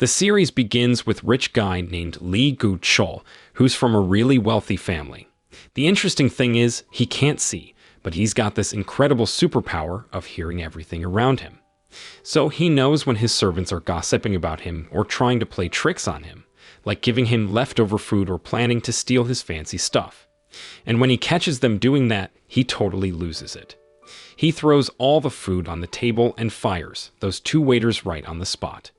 The series begins with a rich guy named Lee Gu-chol, who's from a really wealthy family. The interesting thing is, he can't see, but he's got this incredible superpower of hearing everything around him. So he knows when his servants are gossiping about him or trying to play tricks on him, like giving him leftover food or planning to steal his fancy stuff. And when he catches them doing that, he totally loses it. He throws all the food on the table and fires those two waiters right on the spot.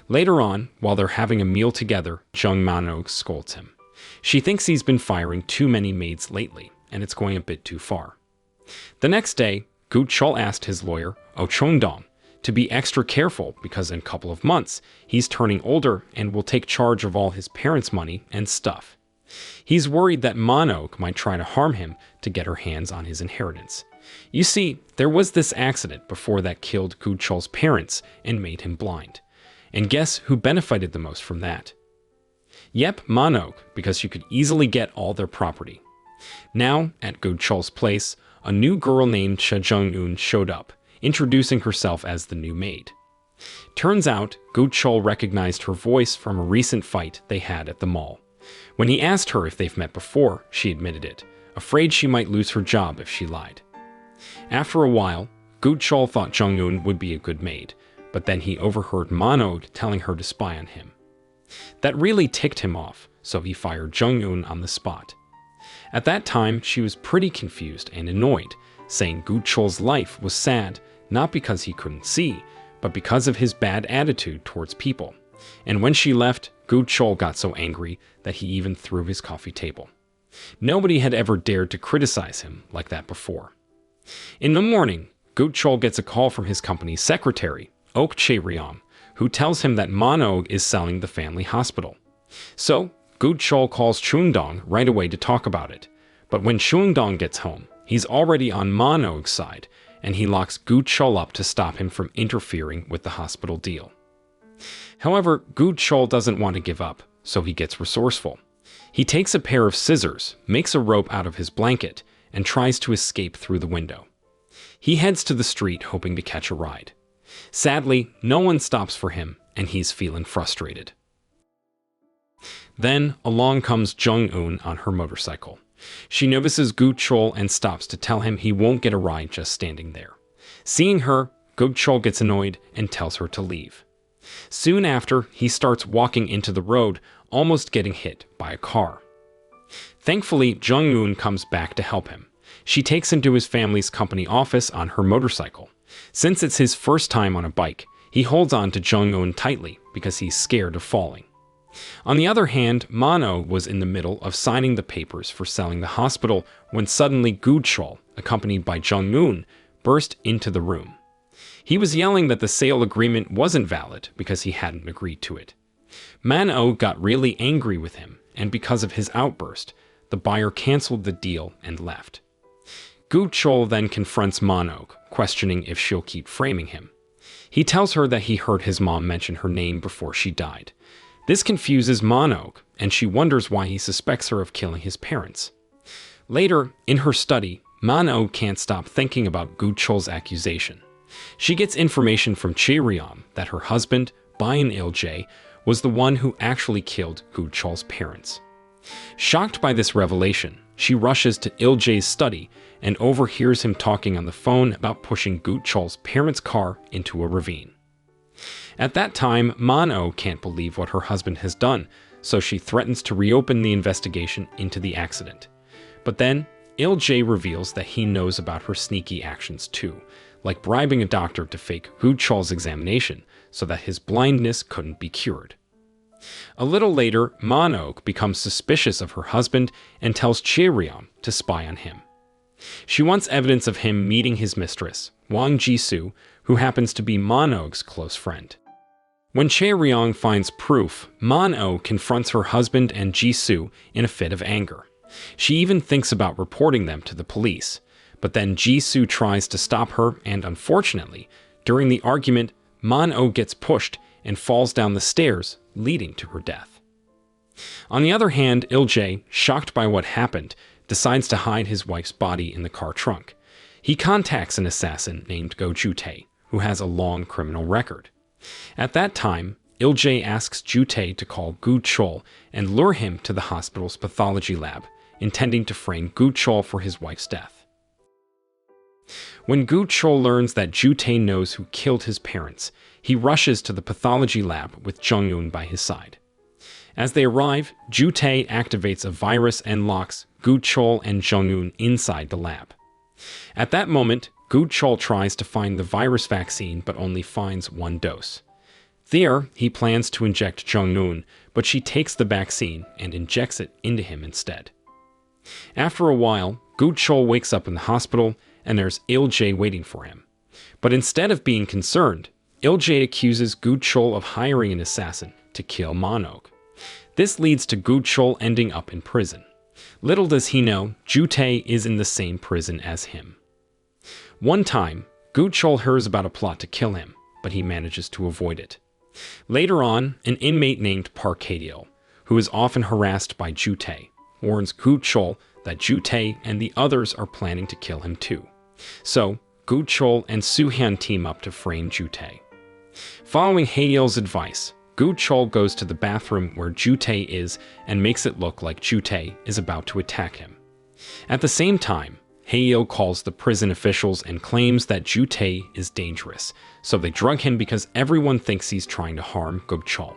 Later on, while they're having a meal together, Jung Mano scolds him. She thinks he's been firing too many maids lately, and it's going a bit too far. The next day, Gu-chol asked his lawyer, Oh Chong-dong, to be extra careful because in a couple of months, he's turning older and will take charge of all his parents' money and stuff. He's worried that Mano might try to harm him to get her hands on his inheritance. You see, there was this accident before that killed Gu-chol's parents and made him blind. And guess who benefited the most from that? Yep, Mano, because she could easily get all their property. Now, at Gu-chol's place, a new girl named Cha Jung-un showed up, introducing herself as the new maid. Turns out, Gu-chol recognized her voice from a recent fight they had at the mall. When he asked her if they've met before, she admitted it, afraid she might lose her job if she lied. After a while, Gu-chol thought Jung-un would be a good maid, but then he overheard Mano telling her to spy on him. That really ticked him off, so he fired Jung-un on the spot. At that time, she was pretty confused and annoyed, saying Gu-chol's life was sad not because he couldn't see, but because of his bad attitude towards people. And when she left, Gu-chol got so angry that he even threw his coffee table. Nobody had ever dared to criticize him like that before. In the morning, Gu-chol gets a call from his company's secretary, Ok Chae-ryong, who tells him that Mano is selling the family hospital. So, Gu-chol calls Chung-dong right away to talk about it. But when Chung-dong gets home, he's already on Mano's side, and he locks Gu-chol up to stop him from interfering with the hospital deal. However, Gu-chol doesn't want to give up, so he gets resourceful. He takes a pair of scissors, makes a rope out of his blanket, and tries to escape through the window. He heads to the street hoping to catch a ride. Sadly, no one stops for him, and he's feeling frustrated. Then, along comes Jung-un on her motorcycle. She notices Gu-chol and stops to tell him he won't get a ride just standing there. Seeing her, Gu-chol gets annoyed and tells her to leave. Soon after, he starts walking into the road, almost getting hit by a car. Thankfully, Jung-un comes back to help him. She takes him to his family's company office on her motorcycle. Since it's his first time on a bike, he holds on to Jung-un tightly because he's scared of falling. On the other hand, Mano was in the middle of signing the papers for selling the hospital when suddenly Gu-chol, accompanied by Jung-un, burst into the room. He was yelling that the sale agreement wasn't valid because he hadn't agreed to it. Mano got really angry with him, and because of his outburst, the buyer canceled the deal and left. Gu-chol then confronts Mano, questioning if she'll keep framing him. He tells her that he heard his mom mention her name before she died. This confuses Mano, and she wonders why he suspects her of killing his parents. Later, in her study, Mano can't stop thinking about Gu-chol's accusation. She gets information from Chae-ryong that her husband, Bayan Il-jae, was the one who actually killed Gu-chol's parents. Shocked by this revelation, she rushes to Il-jae's study and overhears him talking on the phone about pushing Gu-chol's parents' car into a ravine. At that time, Mano can't believe what her husband has done, so she threatens to reopen the investigation into the accident. But then, Il-jae reveals that he knows about her sneaky actions too, like bribing a doctor to fake Gu-chol's examination so that his blindness couldn't be cured. A little later, Mano becomes suspicious of her husband and tells Chae-ryong to spy on him. She wants evidence of him meeting his mistress, Wang Jisoo, who happens to be Mano's close friend. When Chae-ryong finds proof, Mano confronts her husband and Jisoo in a fit of anger. She even thinks about reporting them to the police, but then Jisoo tries to stop her and unfortunately, during the argument, Mano gets pushed and falls down the stairs, leading to her death. On the other hand, Il-jae, shocked by what happened, decides to hide his wife's body in the car trunk. He contacts an assassin named Go Ju-tae, who has a long criminal record. At that time, Il-jae asks Ju-tae to call Gu-chol and lure him to the hospital's pathology lab, intending to frame Gu-chol for his wife's death. When Gu-chol learns that Ju-tae knows who killed his parents, he rushes to the pathology lab with Jung-eun by his side. As they arrive, Ju-tae activates a virus and locks Gu-chol and Jung-eun inside the lab. At that moment, Gu-chol tries to find the virus vaccine but only finds one dose. There, he plans to inject Jung-eun, but she takes the vaccine and injects it into him instead. After a while, Gu-chol wakes up in the hospital, and there's Il-jae waiting for him. But instead of being concerned, Il-jae accuses Gu-chol of hiring an assassin to kill Monog. This leads to Gu-chol ending up in prison. Little does he know, Ju-tae is in the same prison as him. One time, Gu-chol hears about a plot to kill him, but he manages to avoid it. Later on, an inmate named Park Hae-il, who is often harassed by Ju-tae, warns Gu-chol that Ju-tae and the others are planning to kill him too. So, Gu-chol and Soo-hyun team up to frame Ju-tae. Following Hae-il's advice, Gu-chol goes to the bathroom where Ju-tae is and makes it look like Ju-tae is about to attack him. At the same time, Hae-il calls the prison officials and claims that Ju-tae is dangerous, so they drug him because everyone thinks he's trying to harm Gu-chol.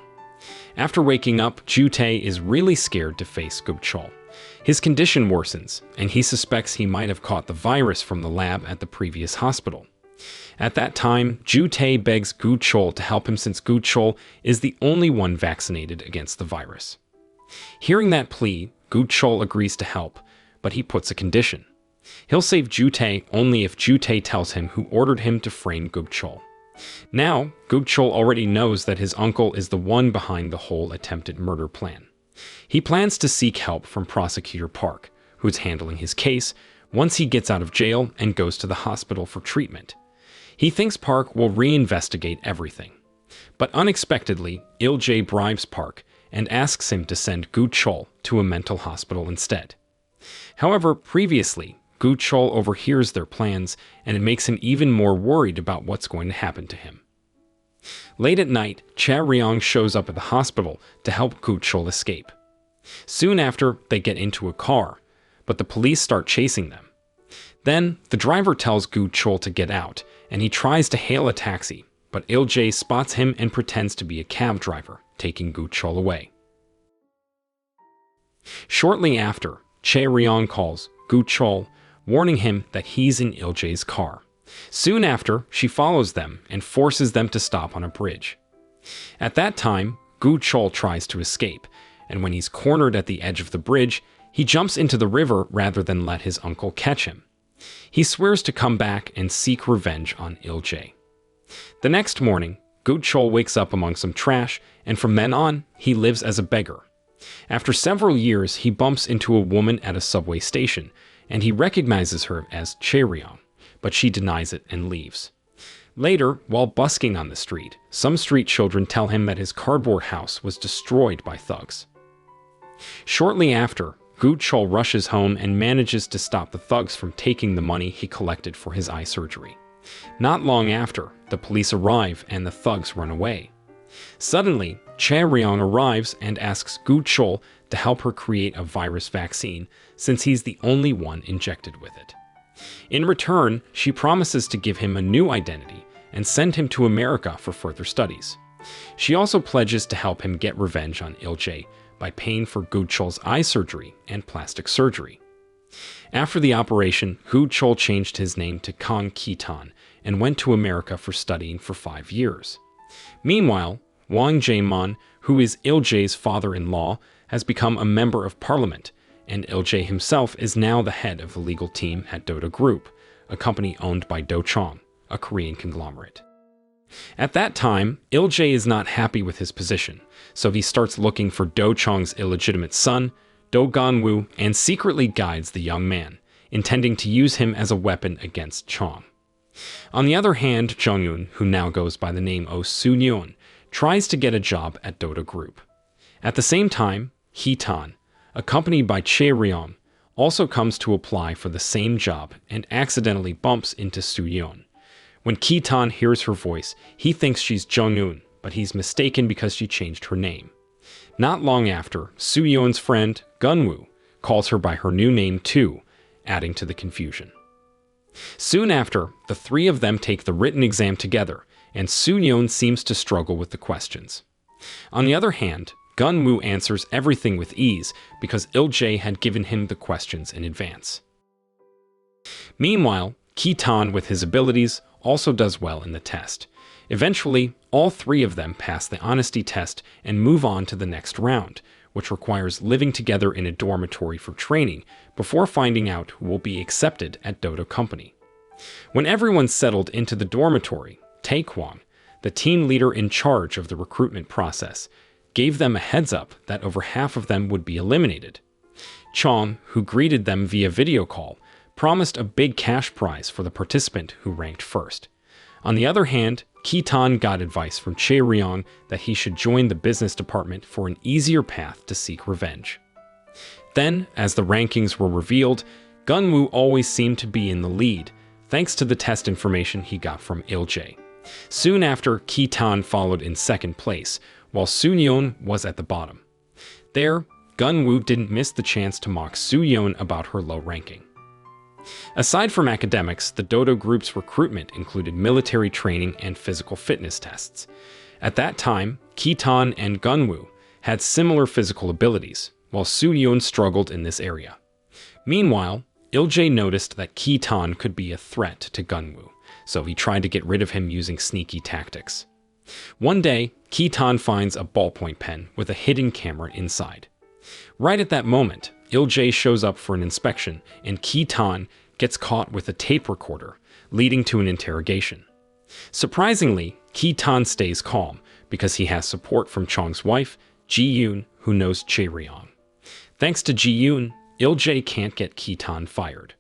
After waking up, Ju-tae is really scared to face Gu-chol. His condition worsens, and he suspects he might have caught the virus from the lab at the previous hospital. At that time, Ju-tae begs Gu-chol to help him since Gu-chol is the only one vaccinated against the virus. Hearing that plea, Gu-chol agrees to help, but he puts a condition. He'll save Ju-tae only if Ju-tae tells him who ordered him to frame Gu-chol. Now, Gu-chol already knows that his uncle is the one behind the whole attempted murder plan. He plans to seek help from Prosecutor Park, who's handling his case, once he gets out of jail and goes to the hospital for treatment. He thinks Park will reinvestigate everything. But unexpectedly, Il-jae bribes Park and asks him to send Gu-chol to a mental hospital instead. However, previously, Gu-chol overhears their plans, and it makes him even more worried about what's going to happen to him. Late at night, Cha-ryong shows up at the hospital to help Gu-chol escape. Soon after, they get into a car, but the police start chasing them. Then, the driver tells Gu-chol to get out, and he tries to hail a taxi, but Il-jae spots him and pretends to be a cab driver, taking Gu-chol away. Shortly after, Cha-ryong calls Gu-chol, warning him that he's in Il-jae's car. Soon after, she follows them and forces them to stop on a bridge. At that time, Gu-chol tries to escape, and when he's cornered at the edge of the bridge, he jumps into the river rather than let his uncle catch him. He swears to come back and seek revenge on Il-jae. The next morning, Gu-chol wakes up among some trash, and from then on, he lives as a beggar. After several years, he bumps into a woman at a subway station, and he recognizes her as Cha-ryong, but she denies it and leaves. Later, while busking on the street, some street children tell him that his cardboard house was destroyed by thugs. Shortly after, Gu-chol rushes home and manages to stop the thugs from taking the money he collected for his eye surgery. Not long after, the police arrive and the thugs run away. Suddenly, Cha-ryong arrives and asks Gu-chol to help her create a virus vaccine, since he's the only one injected with it. In return, she promises to give him a new identity and send him to America for further studies. She also pledges to help him get revenge on Il-jae by paying for Gu-chol's eye surgery and plastic surgery. After the operation, Gu-chol changed his name to Kang Ki-tan and went to America for studying for 5 years. Meanwhile, Wang Jae-mon, who is Il-jae's father-in-law, has become a member of parliament, and Il-jae himself is now the head of the legal team at Doda Group, a company owned by Do Chong, a Korean conglomerate. At that time, Il-jae is not happy with his position, so he starts looking for Do Chong's illegitimate son, Do Gon-woo, and secretly guides the young man, intending to use him as a weapon against Chong. On the other hand, Jung-eun, who now goes by the name Oh Soo-yeon, tries to get a job at Doda Group. At the same time, Hee-tan, accompanied by Cha-ryong, also comes to apply for the same job and accidentally bumps into Soo-yeon. When Ki-tan hears her voice, he thinks she's Jung-eun, but he's mistaken because she changed her name. Not long after, Soo-yeon's friend, Gunwoo, calls her by her new name too, adding to the confusion. Soon after, the three of them take the written exam together, and Soo-yeon seems to struggle with the questions. On the other hand, Gunwoo answers everything with ease because Il-jae had given him the questions in advance. Meanwhile, Ki-tan, with his abilities, also does well in the test. Eventually, all three of them pass the honesty test and move on to the next round, which requires living together in a dormitory for training before finding out who will be accepted at Dodo Company. When everyone's settled into the dormitory, Taekwon, the team leader in charge of the recruitment process, gave them a heads up that over half of them would be eliminated. Chong, who greeted them via video call, promised a big cash prize for the participant who ranked first. On the other hand, Ki-tan got advice from Chae-ryong that he should join the business department for an easier path to seek revenge. Then, as the rankings were revealed, Gunwoo always seemed to be in the lead, thanks to the test information he got from Il-jae. Soon after, Ki-tan followed in second place, while Soo-yeon was at the bottom. There, Gunwoo didn't miss the chance to mock Soo-yeon about her low ranking. Aside from academics, the Dodo group's recruitment included military training and physical fitness tests. At that time, Ki-tan and Gunwoo had similar physical abilities, while Soo-yeon struggled in this area. Meanwhile, Il-jae noticed that Ki-tan could be a threat to Gunwoo, so he tried to get rid of him using sneaky tactics. One day, Ki-tan finds a ballpoint pen with a hidden camera inside. Right at that moment, Il-jae shows up for an inspection, and Ki-tan gets caught with a tape recorder, leading to an interrogation. Surprisingly, Ki-tan stays calm because he has support from Chong's wife, Ji-yoon, who knows Chae-ryong. Thanks to Ji-yoon, Il-jae can't get Ki-tan fired.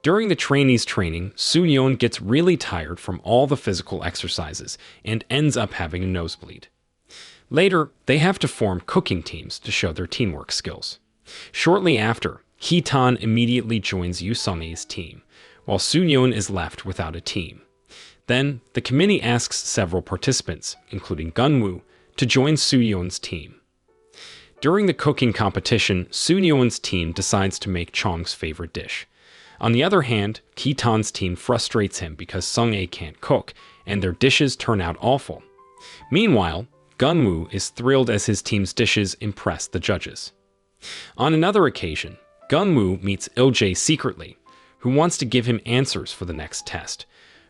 During the trainees' training, Soo-yeon gets really tired from all the physical exercises and ends up having a nosebleed. Later, they have to form cooking teams to show their teamwork skills. Shortly after, Ki-tan immediately joins Yoo-sung's team, while Soo-yeon is left without a team. Then, the committee asks several participants, including Gunwoo, to join Soo-yeon's team. During the cooking competition, Soo-yeon's team decides to make Chong's favorite dish. On the other hand, Ki-tan's team frustrates him because Sung-ae can't cook, and their dishes turn out awful. Meanwhile, Gunwoo is thrilled as his team's dishes impress the judges. On another occasion, Gunwoo meets Il-jae secretly, who wants to give him answers for the next test,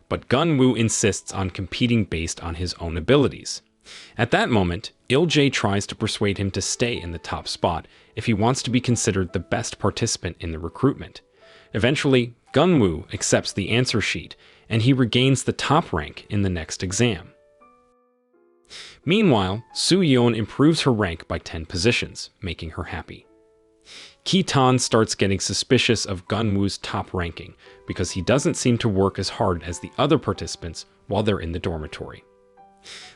but Gunwoo insists on competing based on his own abilities. At that moment, Il-jae tries to persuade him to stay in the top spot if he wants to be considered the best participant in the recruitment. Eventually, Gunwoo accepts the answer sheet, and he regains the top rank in the next exam. Meanwhile, Soo-yeon improves her rank by 10 positions, making her happy. Ki-tan starts getting suspicious of Gunwoo's top ranking because he doesn't seem to work as hard as the other participants while they're in the dormitory.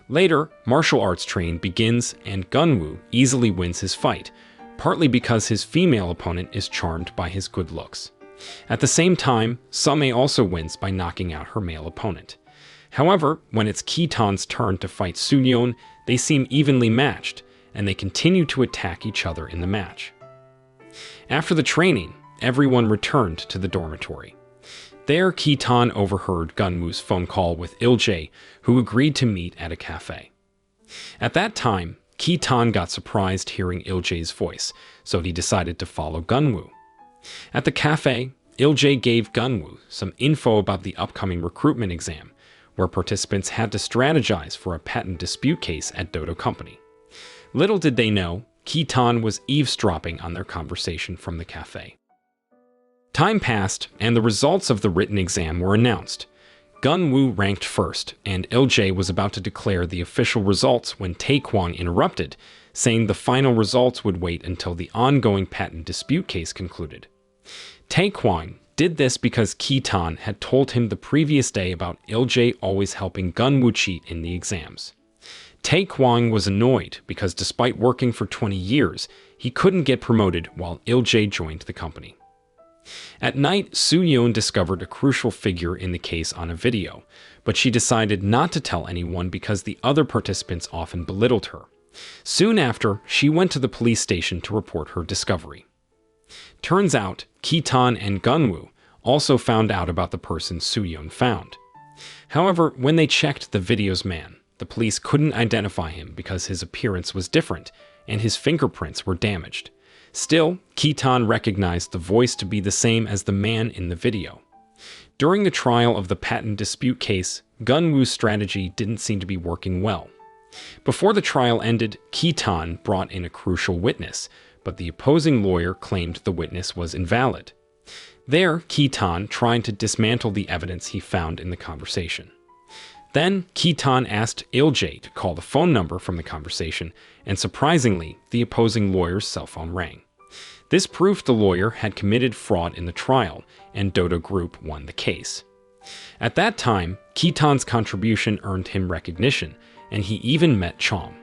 Later, martial arts training begins and Gunwoo easily wins his fight, partly because his female opponent is charmed by his good looks. At the same time, Sung-ae also wins by knocking out her male opponent. However, when it's Ki-tan's turn to fight Soo-yeon, they seem evenly matched, and they continue to attack each other in the match. After the training, everyone returned to the dormitory. There, Ki-tan overheard Gunwoo's phone call with Il-jae, who agreed to meet at a cafe. At that time, Ki-tan got surprised hearing Il-jae's voice, so he decided to follow Gunwoo. At the cafe, Il-jae gave Gunwoo some info about the upcoming recruitment exam, where participants had to strategize for a patent dispute case at Dodo Company. Little did they know, Ki-tan was eavesdropping on their conversation from the cafe. Time passed, and the results of the written exam were announced. Gunwoo ranked first, and Il-jae was about to declare the official results when Taekwon interrupted, saying the final results would wait until the ongoing patent dispute case concluded. Taekwon did this because Ki-tan had told him the previous day about Il-jae always helping Gunwoo cheat in the exams. Taekwon was annoyed because despite working for 20 years, he couldn't get promoted while Il-jae joined the company. At night, Soo-yeon discovered a crucial figure in the case on a video, but she decided not to tell anyone because the other participants often belittled her. Soon after, she went to the police station to report her discovery. Turns out, Ki-tan and Gun-woo also found out about the person Soo-yeon found. However, when they checked the video's man, the police couldn't identify him because his appearance was different and his fingerprints were damaged. Still, Ki-tan recognized the voice to be the same as the man in the video. During the trial of the patent dispute case, Gun-woo's strategy didn't seem to be working well. Before the trial ended, Ki-tan brought in a crucial witness, but the opposing lawyer claimed the witness was invalid. There, Ki-tan tried to dismantle the evidence he found in the conversation. Then, Ki-tan asked Il-jae to call the phone number from the conversation, and surprisingly, the opposing lawyer's cell phone rang. This proved the lawyer had committed fraud in the trial, and Dodo Group won the case. At that time, Ki-tan's contribution earned him recognition, and he even met Chong.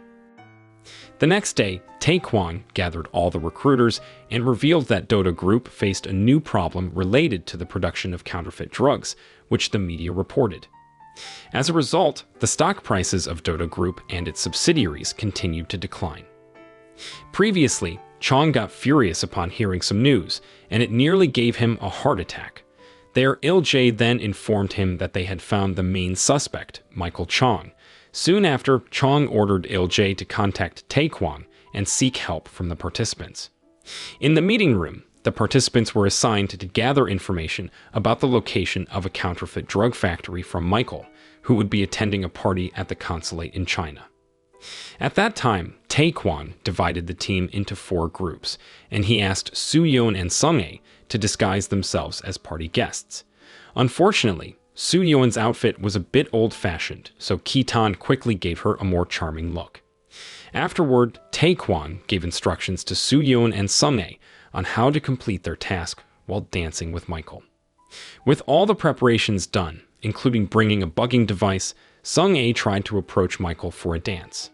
The next day, Taekwon gathered all the recruiters and revealed that Dodo Group faced a new problem related to the production of counterfeit drugs, which the media reported. As a result, the stock prices of Dodo Group and its subsidiaries continued to decline. Previously, Chong got furious upon hearing some news, and it nearly gave him a heart attack. There, Il-jae then informed him that they had found the main suspect, Michael Chong. Soon after, Chong ordered Il-jae to contact Taekwon and seek help from the participants. In the meeting room, the participants were assigned to gather information about the location of a counterfeit drug factory from Michael, who would be attending a party at the consulate in China. At that time, Taekwon divided the team into 4 groups, and he asked Soo-yeon and Sung-ae to disguise themselves as party guests. Unfortunately, Soo-yeon's outfit was a bit old-fashioned, so Ki-tan quickly gave her a more charming look. Afterward, Taekwon gave instructions to Soo-yeon and Sung-ae on how to complete their task while dancing with Michael. With all the preparations done, including bringing a bugging device, Sung-ae tried to approach Michael for a dance.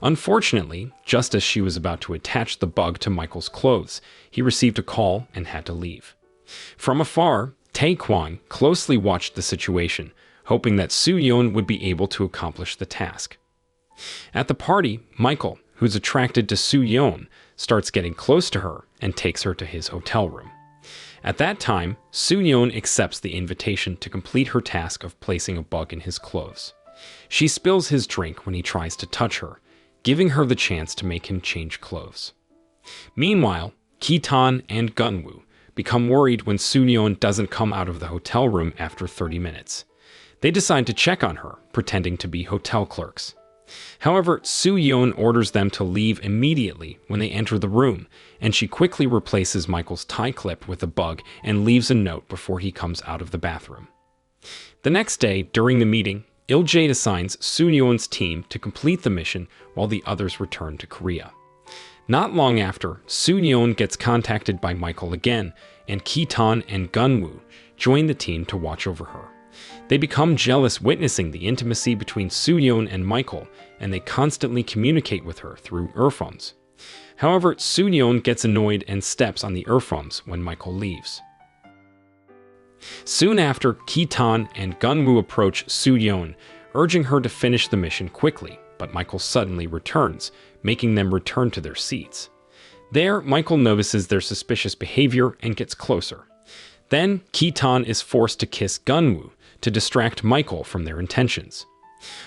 Unfortunately, just as she was about to attach the bug to Michael's clothes, he received a call and had to leave. From afar, Taekwon closely watched the situation, hoping that Soo-yeon would be able to accomplish the task. At the party, Michael, who's attracted to Soo-yeon, starts getting close to her and takes her to his hotel room. At that time, Soo-yeon accepts the invitation to complete her task of placing a bug in his clothes. She spills his drink when he tries to touch her, giving her the chance to make him change clothes. Meanwhile, Ki-tan and Gun-woo become worried when Soo-yeon doesn't come out of the hotel room after 30 minutes. They decide to check on her, pretending to be hotel clerks. However, Soo-yeon orders them to leave immediately when they enter the room, and she quickly replaces Michael's tie clip with a bug and leaves a note before he comes out of the bathroom. The next day, during the meeting, Il-jae assigns Soo-yeon's team to complete the mission while the others return to Korea. Not long after, Soo-yeon gets contacted by Michael again, and Ki-tan and Gun-woo join the team to watch over her. They become jealous witnessing the intimacy between Soo-yeon and Michael, and they constantly communicate with her through earphones. However, Soo-yeon gets annoyed and steps on the earphones when Michael leaves. Soon after, Ki-tan and Gun-woo approach Soo-yeon, urging her to finish the mission quickly, but Michael suddenly returns, making them return to their seats. There, Michael notices their suspicious behavior and gets closer. Then, Ki-tan is forced to kiss Gun-woo to distract Michael from their intentions.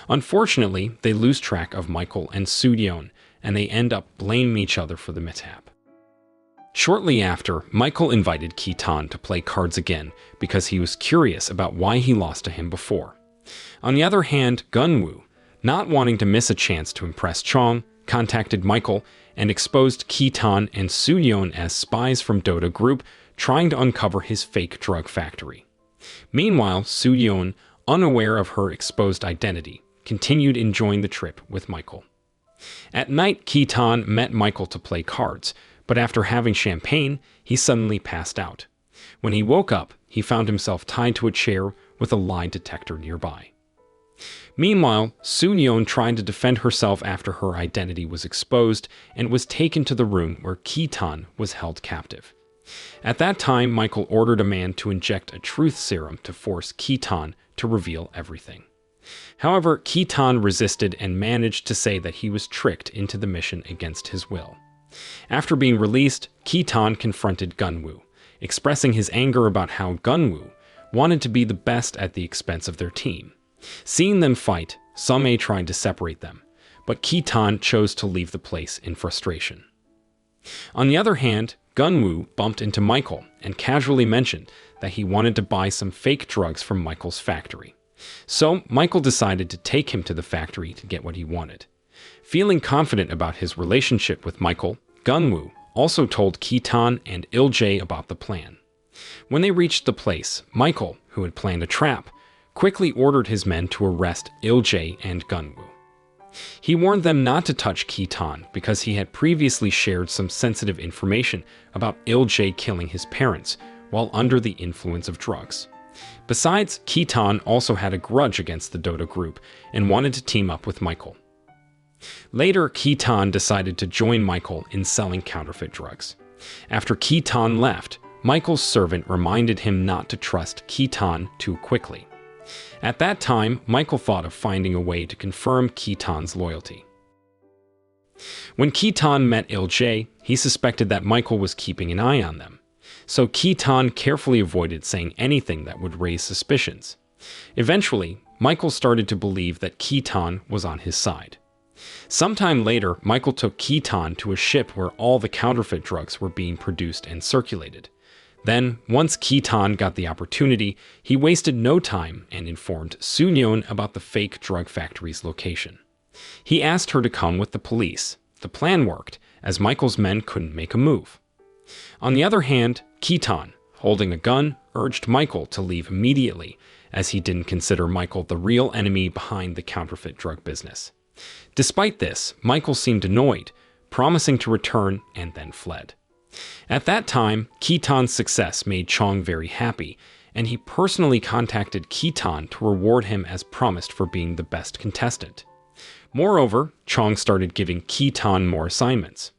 Unfortunately, they lose track of Michael and Soo-yeon, and they end up blaming each other for the mishap. Shortly after, Michael invited Ki-tan to play cards again because he was curious about why he lost to him before. On the other hand, Gun-woo, not wanting to miss a chance to impress Chong, contacted Michael and exposed Ki-tan and Soo-yeon as spies from Dodo Group trying to uncover his fake drug factory. Meanwhile, Soo-yeon, unaware of her exposed identity, continued enjoying the trip with Michael. At night, Ki-tan met Michael to play cards, but after having champagne, he suddenly passed out. When he woke up, he found himself tied to a chair with a lie detector nearby. Meanwhile, Soo-yeon tried to defend herself after her identity was exposed and was taken to the room where Ki-tan was held captive. At that time, Michael ordered a man to inject a truth serum to force Keaton to reveal everything. However, Keaton resisted and managed to say that he was tricked into the mission against his will. After being released, Keaton confronted Gunwoo, expressing his anger about how Gunwoo wanted to be the best at the expense of their team. Seeing them fight, Some tried to separate them, but Keaton chose to leave the place in frustration. On the other hand, Gunwoo bumped into Michael and casually mentioned that he wanted to buy some fake drugs from Michael's factory. So Michael decided to take him to the factory to get what he wanted. Feeling confident about his relationship with Michael, Gunwoo also told Keaton and Il-jae about the plan. When they reached the place, Michael, who had planned a trap, quickly ordered his men to arrest Il-jae and Gunwoo. He warned them not to touch Keaton because he had previously shared some sensitive information about Il-jae killing his parents while under the influence of drugs. Besides, Keaton also had a grudge against the Dodo group and wanted to team up with Michael. Later, Keaton decided to join Michael in selling counterfeit drugs. After Keaton left, Michael's servant reminded him not to trust Keaton too quickly. At that time, Michael thought of finding a way to confirm Keaton's loyalty. When Keaton met Il-jae, he suspected that Michael was keeping an eye on them, so Keaton carefully avoided saying anything that would raise suspicions. Eventually, Michael started to believe that Keaton was on his side. Sometime later, Michael took Keaton to a ship where all the counterfeit drugs were being produced and circulated. Then, once Keaton got the opportunity, he wasted no time and informed Soo-yeon about the fake drug factory's location. He asked her to come with the police. The plan worked, as Michael's men couldn't make a move. On the other hand, Keaton, holding a gun, urged Michael to leave immediately, as he didn't consider Michael the real enemy behind the counterfeit drug business. Despite this, Michael seemed annoyed, promising to return, and then fled. At that time, Keaton's success made Chong very happy, and he personally contacted Keaton to reward him as promised for being the best contestant. Moreover, Chong started giving Keaton more assignments.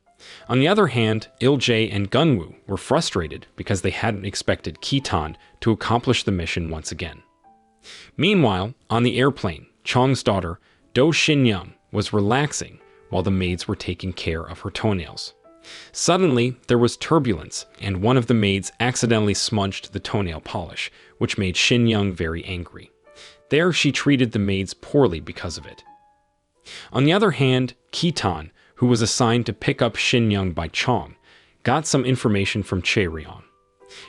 On the other hand, Il-jae and Gunwoo were frustrated because they hadn't expected Keaton to accomplish the mission once again. Meanwhile, on the airplane, Chong's daughter, Do Shin-young, was relaxing while the maids were taking care of her toenails. Suddenly, there was turbulence, and one of the maids accidentally smudged the toenail polish, which made Shin-young very angry. There, she treated the maids poorly because of it. On the other hand, Keaton, who was assigned to pick up Shin-young by Chong, got some information from Chae-ryong.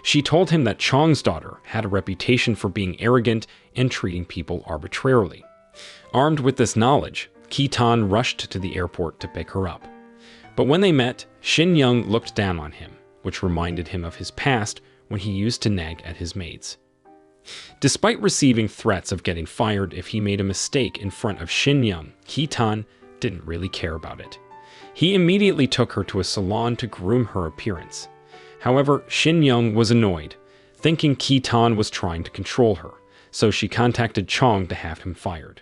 She told him that Chong's daughter had a reputation for being arrogant and treating people arbitrarily. Armed with this knowledge, Keaton rushed to the airport to pick her up. But when they met, Shin-young looked down on him, which reminded him of his past when he used to nag at his maids. Despite receiving threats of getting fired if he made a mistake in front of Shin-young, Keaton didn't really care about it. He immediately took her to a salon to groom her appearance. However, Shin-young was annoyed, thinking Keaton was trying to control her, so she contacted Chong to have him fired.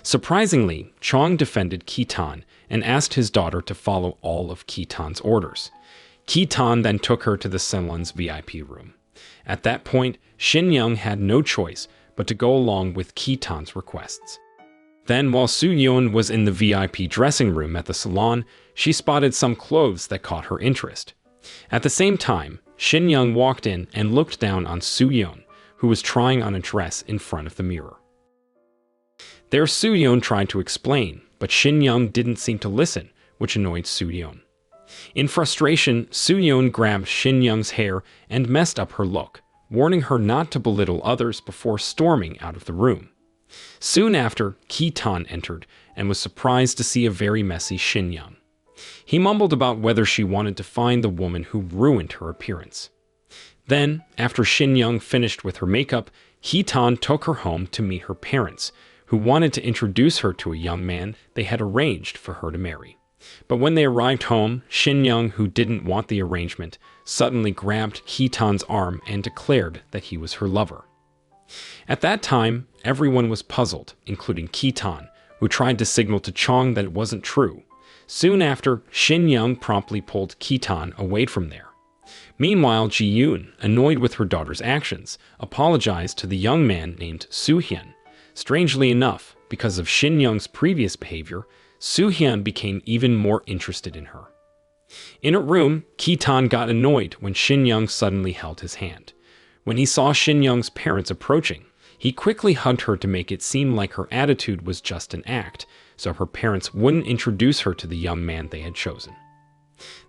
Surprisingly, Chong defended Keaton and asked his daughter to follow all of Keaton's orders. Keaton then took her to the salon's VIP room. At that point, Shin-young had no choice but to go along with Keaton's requests. Then, while Soo-yeon was in the VIP dressing room at the salon, she spotted some clothes that caught her interest. At the same time, Shin-young walked in and looked down on Soo-yeon, who was trying on a dress in front of the mirror. There, Soo-yeon tried to explain, but Shin-young didn't seem to listen, which annoyed Soo-yeon. In frustration, Soo-yeon grabbed Shin-young's hair and messed up her look, warning her not to belittle others before storming out of the room. Soon after, Keaton entered and was surprised to see a very messy Shin-young. He mumbled about whether she wanted to find the woman who ruined her appearance. Then, after Shin-young finished with her makeup, Keaton took her home to meet her parents, who wanted to introduce her to a young man they had arranged for her to marry. But when they arrived home, Shin-young, who didn't want the arrangement, suddenly grabbed Keaton's arm and declared that he was her lover. At that time, everyone was puzzled, including Keaton, who tried to signal to Chong that it wasn't true. Soon after, Shin-young promptly pulled Keaton away from there. Meanwhile, Ji-yoon, annoyed with her daughter's actions, apologized to the young man named Soo-hyun. Strangely enough, because of Shin-young's previous behavior, Soo-hyun became even more interested in her. In a room, Ki-tan got annoyed when Shin-young suddenly held his hand. When he saw Shin-young's parents approaching, he quickly hugged her to make it seem like her attitude was just an act, so her parents wouldn't introduce her to the young man they had chosen.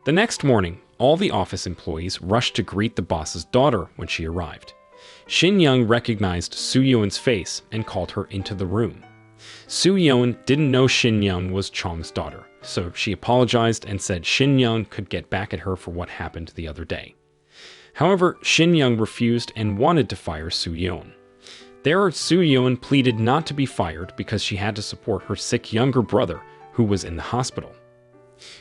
The next morning, all the office employees rushed to greet the boss's daughter when she arrived. Shin-young recognized Soo-yeon's face and called her into the room. Soo-yeon didn't know Shin-young was Chong's daughter, so she apologized and said Shin-young could get back at her for what happened the other day. However, Shin-young refused and wanted to fire Soo-yeon. There, Soo-yeon pleaded not to be fired because she had to support her sick younger brother, who was in the hospital.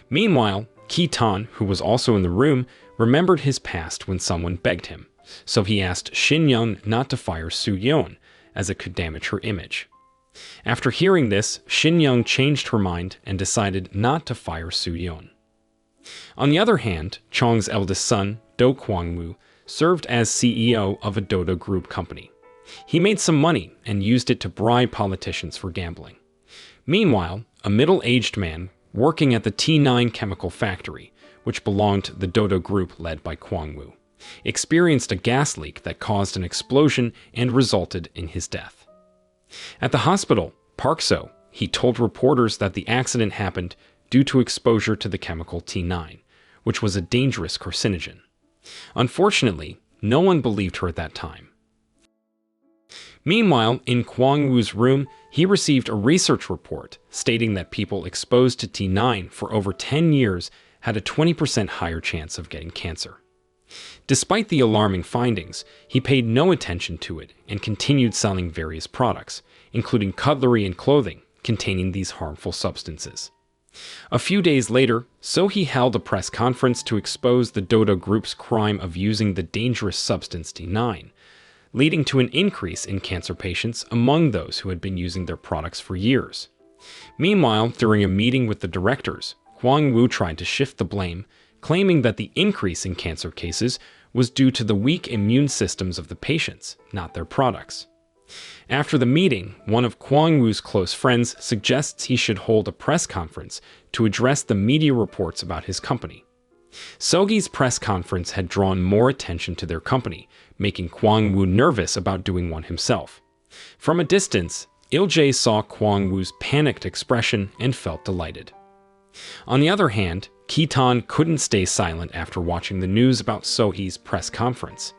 Meanwhile, Ki-tan, who was also in the room, remembered his past when someone begged him, so he asked Shin-young not to fire Soo-yeon, as it could damage her image. After hearing this, Shin-young changed her mind and decided not to fire Soo-yeon. On the other hand, Chong's eldest son, Do Kwang-woo, served as CEO of a Dodo Group company. He made some money and used it to bribe politicians for gambling. Meanwhile, a middle-aged man working at the T9 chemical factory, which belonged to the Dodo Group led by Kwang-woo, experienced a gas leak that caused an explosion and resulted in his death. At the hospital, Park-seo, he told reporters that the accident happened due to exposure to the chemical T9, which was a dangerous carcinogen. Unfortunately, no one believed her at that time. Meanwhile, in Kwang-woo's room, he received a research report stating that people exposed to T9 for over 10 years had a 20% higher chance of getting cancer. Despite the alarming findings, he paid no attention to it and continued selling various products, including cutlery and clothing, containing these harmful substances. A few days later, So-hee held a press conference to expose the Dodo Group's crime of using the dangerous substance T9, leading to an increase in cancer patients among those who had been using their products for years. Meanwhile, during a meeting with the directors, Kwang-woo tried to shift the blame, claiming that the increase in cancer cases was due to the weak immune systems of the patients, not their products. After the meeting, one of Kwang-woo's close friends suggests he should hold a press conference to address the media reports about his company. Seoggi's press conference had drawn more attention to their company, making Kwang-woo nervous about doing one himself. From a distance, Il-jae saw Kwang-woo's panicked expression and felt delighted. On the other hand, Ki-tan couldn't stay silent after watching the news about So-hee's press conference.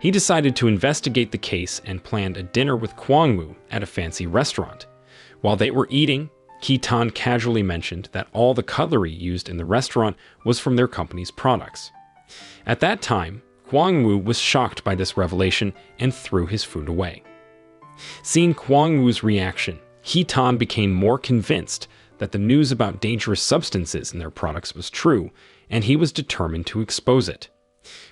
He decided to investigate the case and planned a dinner with Kwang-woo at a fancy restaurant. While they were eating, Ki-tan casually mentioned that all the cutlery used in the restaurant was from their company's products. At that time, Kwang-woo was shocked by this revelation and threw his food away. Seeing Kwang-woo's reaction, Ki-tan became more convinced that the news about dangerous substances in their products was true, and he was determined to expose it.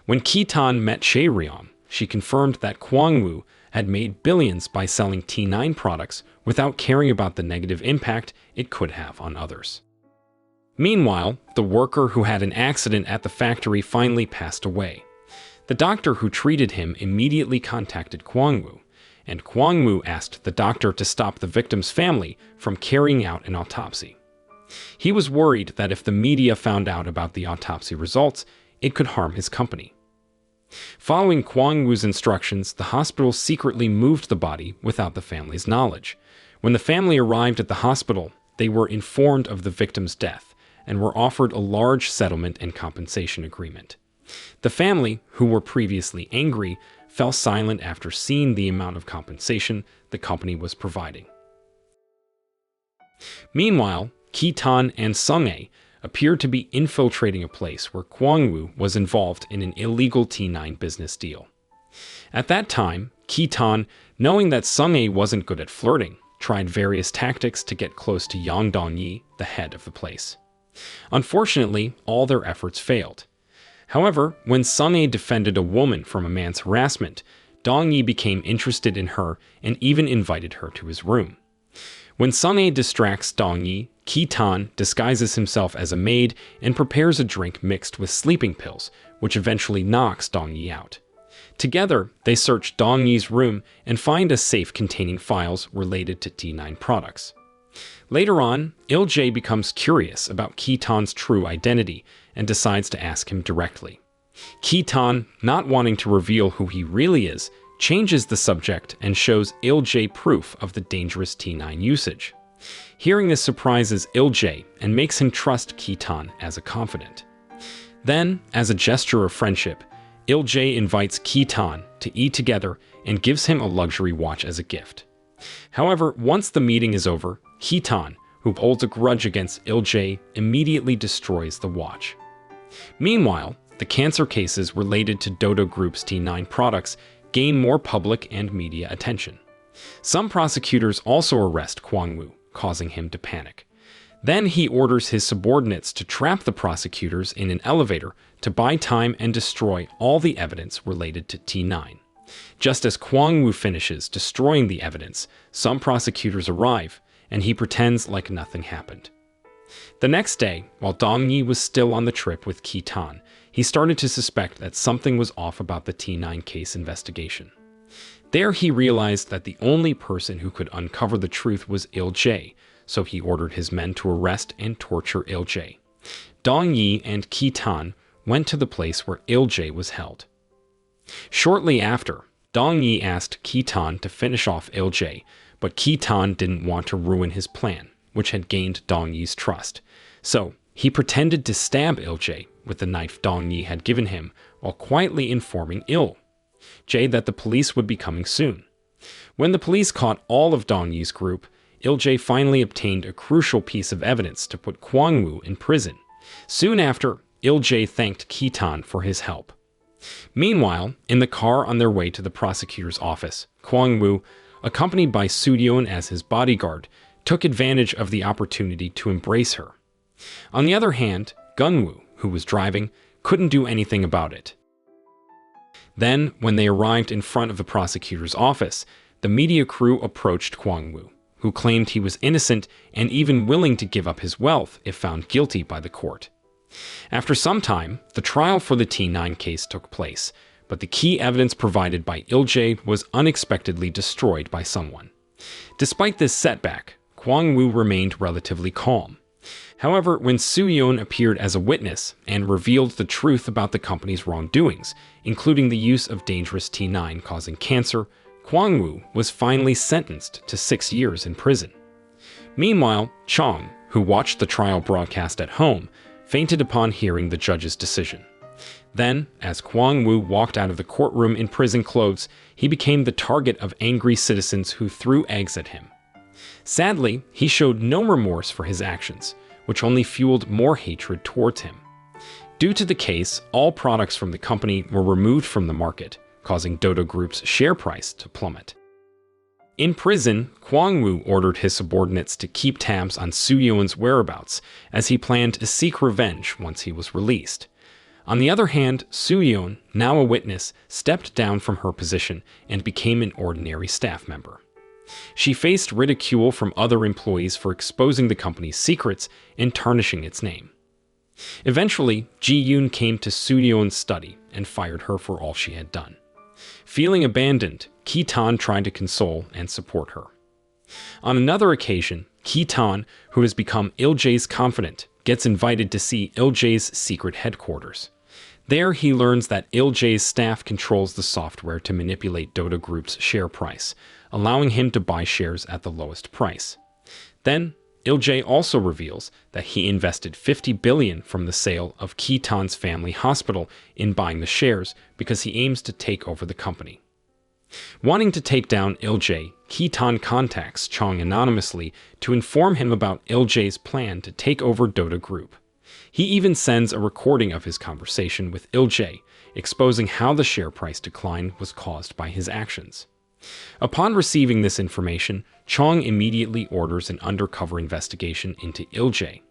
When Ki-tan met Chae-ryong, she confirmed that Kwang-woo had made billions by selling T9 products without caring about the negative impact it could have on others. Meanwhile, the worker who had an accident at the factory finally passed away. The doctor who treated him immediately contacted Kwang-woo, and Kwang-woo asked the doctor to stop the victim's family from carrying out an autopsy. He was worried that if the media found out about the autopsy results, it could harm his company. Following Kwang-woo's instructions, the hospital secretly moved the body without the family's knowledge. When the family arrived at the hospital, they were informed of the victim's death and were offered a large settlement and compensation agreement. The family, who were previously angry, fell silent after seeing the amount of compensation the company was providing. Meanwhile, Ki-tan and Sung-ae appeared to be infiltrating a place where Kwang-woo was involved in an illegal T9 business deal. At that time, Ki-tan, knowing that Sung-ae wasn't good at flirting, tried various tactics to get close to Yang Dong-yi, the head of the place. Unfortunately, all their efforts failed. However, when Sung-ae defended a woman from a man's harassment, Dong-yi became interested in her and even invited her to his room. When Sung-ae distracts Dong-yi, Ki-tan disguises himself as a maid and prepares a drink mixed with sleeping pills, which eventually knocks Dong-yi out. Together, they search Dong-yi's room and find a safe containing files related to T9 products. Later on, Il-jae becomes curious about Ki-tan's true identity and decides to ask him directly. Ki-tan, not wanting to reveal who he really is, changes the subject and shows Il-jae proof of the dangerous T9 usage. Hearing this surprises Il-jae and makes him trust Ki-tan as a confidant. Then, as a gesture of friendship, Il-jae invites Ki-tan to eat together and gives him a luxury watch as a gift. However, once the meeting is over, Ki-tan, who holds a grudge against Il-jae, immediately destroys the watch. Meanwhile, the cancer cases related to Dodo Group's T9 products gain more public and media attention. Some prosecutors also arrest Kwang-woo, causing him to panic. Then he orders his subordinates to trap the prosecutors in an elevator to buy time and destroy all the evidence related to T9. Just as Kwang-woo finishes destroying the evidence, some prosecutors arrive, and he pretends like nothing happened. The next day, while Dong-yi was still on the trip with Ki-tan, he started to suspect that something was off about the T9 case investigation. There he realized that the only person who could uncover the truth was Il-jae, so he ordered his men to arrest and torture Il-jae. Dong-yi and Ki-tan went to the place where Il-jae was held. Shortly after, Dong-yi asked Ki-tan to finish off Il-jae, but Ki-tan didn't want to ruin his plan, which had gained Dong-yi's trust. So he pretended to stab Il-jae with the knife Dong-yi had given him, while quietly informing Il-jae that the police would be coming soon. When the police caught all of Dong-yi's group, Il-jae finally obtained a crucial piece of evidence to put Kwang-woo in prison. Soon after, Il-jae thanked Ki-tan for his help. Meanwhile, in the car on their way to the prosecutor's office, Kwang-woo, accompanied by Soo-yeon as his bodyguard, took advantage of the opportunity to embrace her. On the other hand, Gun-woo, who was driving, couldn't do anything about it. Then, when they arrived in front of the prosecutor's office, the media crew approached Kwang-woo, who claimed he was innocent and even willing to give up his wealth if found guilty by the court. After some time, the trial for the T9 case took place, but the key evidence provided by Il-jae was unexpectedly destroyed by someone. Despite this setback, Kwang-woo remained relatively calm. However, when Soo-yeon appeared as a witness and revealed the truth about the company's wrongdoings, including the use of dangerous T9 causing cancer, Kwang-woo was finally sentenced to 6 years in prison. Meanwhile, Chong, who watched the trial broadcast at home, fainted upon hearing the judge's decision. Then, as Kwang-woo walked out of the courtroom in prison clothes, he became the target of angry citizens who threw eggs at him. Sadly, he showed no remorse for his actions, which only fueled more hatred towards him. Due to the case, all products from the company were removed from the market, causing Dodo Group's share price to plummet. In prison, Kwang-woo ordered his subordinates to keep tabs on Soo-yeon's whereabouts, as he planned to seek revenge once he was released. On the other hand, Soo-yeon, now a witness, stepped down from her position and became an ordinary staff member. She faced ridicule from other employees for exposing the company's secrets and tarnishing its name. Eventually, Ji-yoon came to Soo-yeon's study and fired her for all she had done. Feeling abandoned, Ki-tan tried to console and support her. On another occasion, Ki-tan, who has become Il-jae's confidant, gets invited to see Il-jae's secret headquarters. There, he learns that Il-jae's staff controls the software to manipulate Dodo Group's share price, allowing him to buy shares at the lowest price. Then, Il-jae also reveals that he invested 50 billion from the sale of Ki-tan's family hospital in buying the shares because he aims to take over the company. Wanting to take down Il-jae, Ki-tan contacts Chong anonymously to inform him about Il-jae's plan to take over Dodo Group. He even sends a recording of his conversation with Il-jae, exposing how the share price decline was caused by his actions. Upon receiving this information, Chong immediately orders an undercover investigation into Il-jae.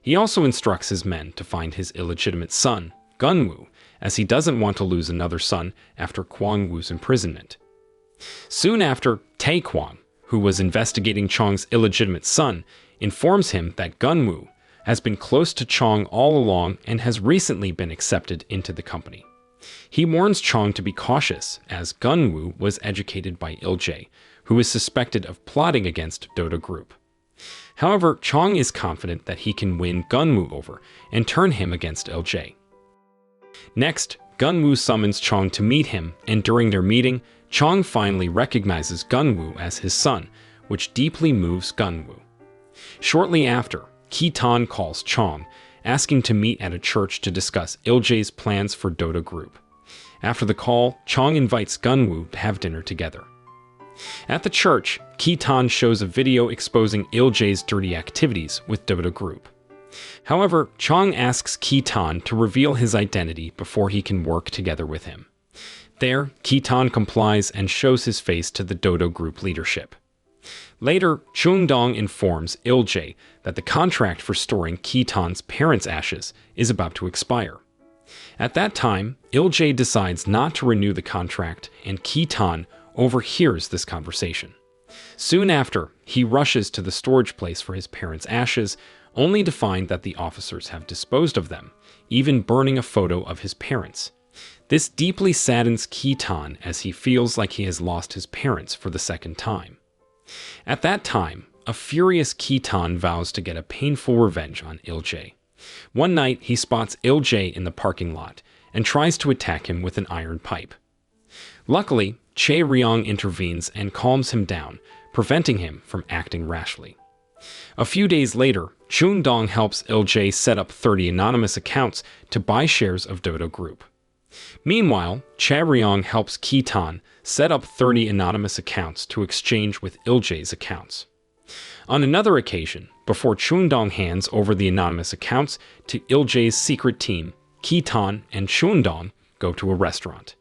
He also instructs his men to find his illegitimate son, Gun-woo, as he doesn't want to lose another son after Kwang-woo's imprisonment. Soon after, Tae-kwang, who was investigating Chong's illegitimate son, informs him that Gunwoo has been close to Chong all along and has recently been accepted into the company. He warns Chong to be cautious, as Gunwoo was educated by Il-jae, who is suspected of plotting against Dodo Group. However, Chong is confident that he can win Gunwoo over and turn him against Il-jae. Next, Gunwoo summons Chong to meet him, and during their meeting, Chong finally recognizes Gunwoo as his son, which deeply moves Gunwoo. Shortly after, Ki-tan calls Chong, asking to meet at a church to discuss Il-jae's plans for Dodo Group. After the call, Chong invites Gunwoo to have dinner together. At the church, Ki-tan shows a video exposing Il-jae's dirty activities with Dodo Group. However, Chong asks Ki-tan to reveal his identity before he can work together with him. There, Ki-tan complies and shows his face to the Dodo Group leadership. Later, Chung-dong informs Il-jae that the contract for storing Ki-tan's parents' ashes is about to expire. At that time, Il-jae decides not to renew the contract, and Ki-tan overhears this conversation. Soon after, he rushes to the storage place for his parents' ashes, only to find that the officers have disposed of them, even burning a photo of his parents. This deeply saddens Ki-tan, as he feels like he has lost his parents for the second time. At that time, a furious Ki-tan vows to get a painful revenge on Il-jae. One night, he spots Il-jae in the parking lot and tries to attack him with an iron pipe. Luckily, Chae-ryong intervenes and calms him down, preventing him from acting rashly. A few days later, Chung-dong helps Il-jae set up 30 anonymous accounts to buy shares of Dodo Group. Meanwhile, Chae-ryong helps Ki-tan set up 30 anonymous accounts to exchange with Il-jae's accounts. On another occasion, before Chung-dong hands over the anonymous accounts to Il-jae's secret team, Ki-tan and Chung-dong go to a restaurant.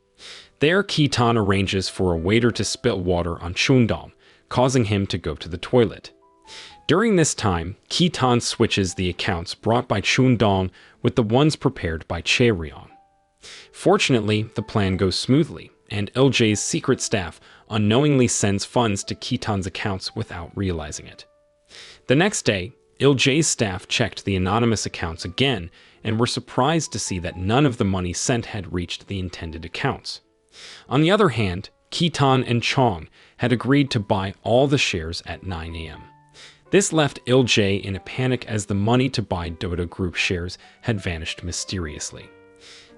There, Ki-tan arranges for a waiter to spill water on Chung-dong, causing him to go to the toilet. During this time, Ki-tan switches the accounts brought by Chung-dong with the ones prepared by Chae-ryong. Fortunately, the plan goes smoothly, and Il-jae's secret staff unknowingly sends funds to Ki-tan's accounts without realizing it. The next day, Il-jae's staff checked the anonymous accounts again and were surprised to see that none of the money sent had reached the intended accounts. On the other hand, Ki-tan and Chong had agreed to buy all the shares at 9 a.m. This left Il-jae in a panic as the money to buy Dodo Group shares had vanished mysteriously.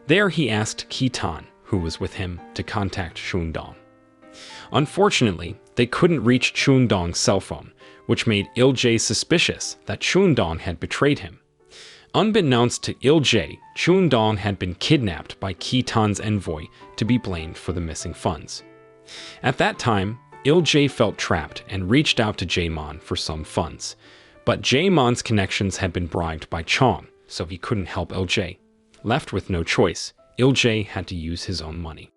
There he asked Ki-tan, who was with him, to contact Chung-dong. Unfortunately, they couldn't reach Chung-dong's cell phone, which made Il-jae suspicious that Chung-dong had betrayed him. Unbeknownst to Il-jae, Chung-dong had been kidnapped by Ki-tan's envoy to be blamed for the missing funds. At that time, Il-jae felt trapped and reached out to Jae-mon for some funds, but Jae-mon's connections had been bribed by Chong, so he couldn't help Il-jae. Left with no choice, Il-jae had to use his own money.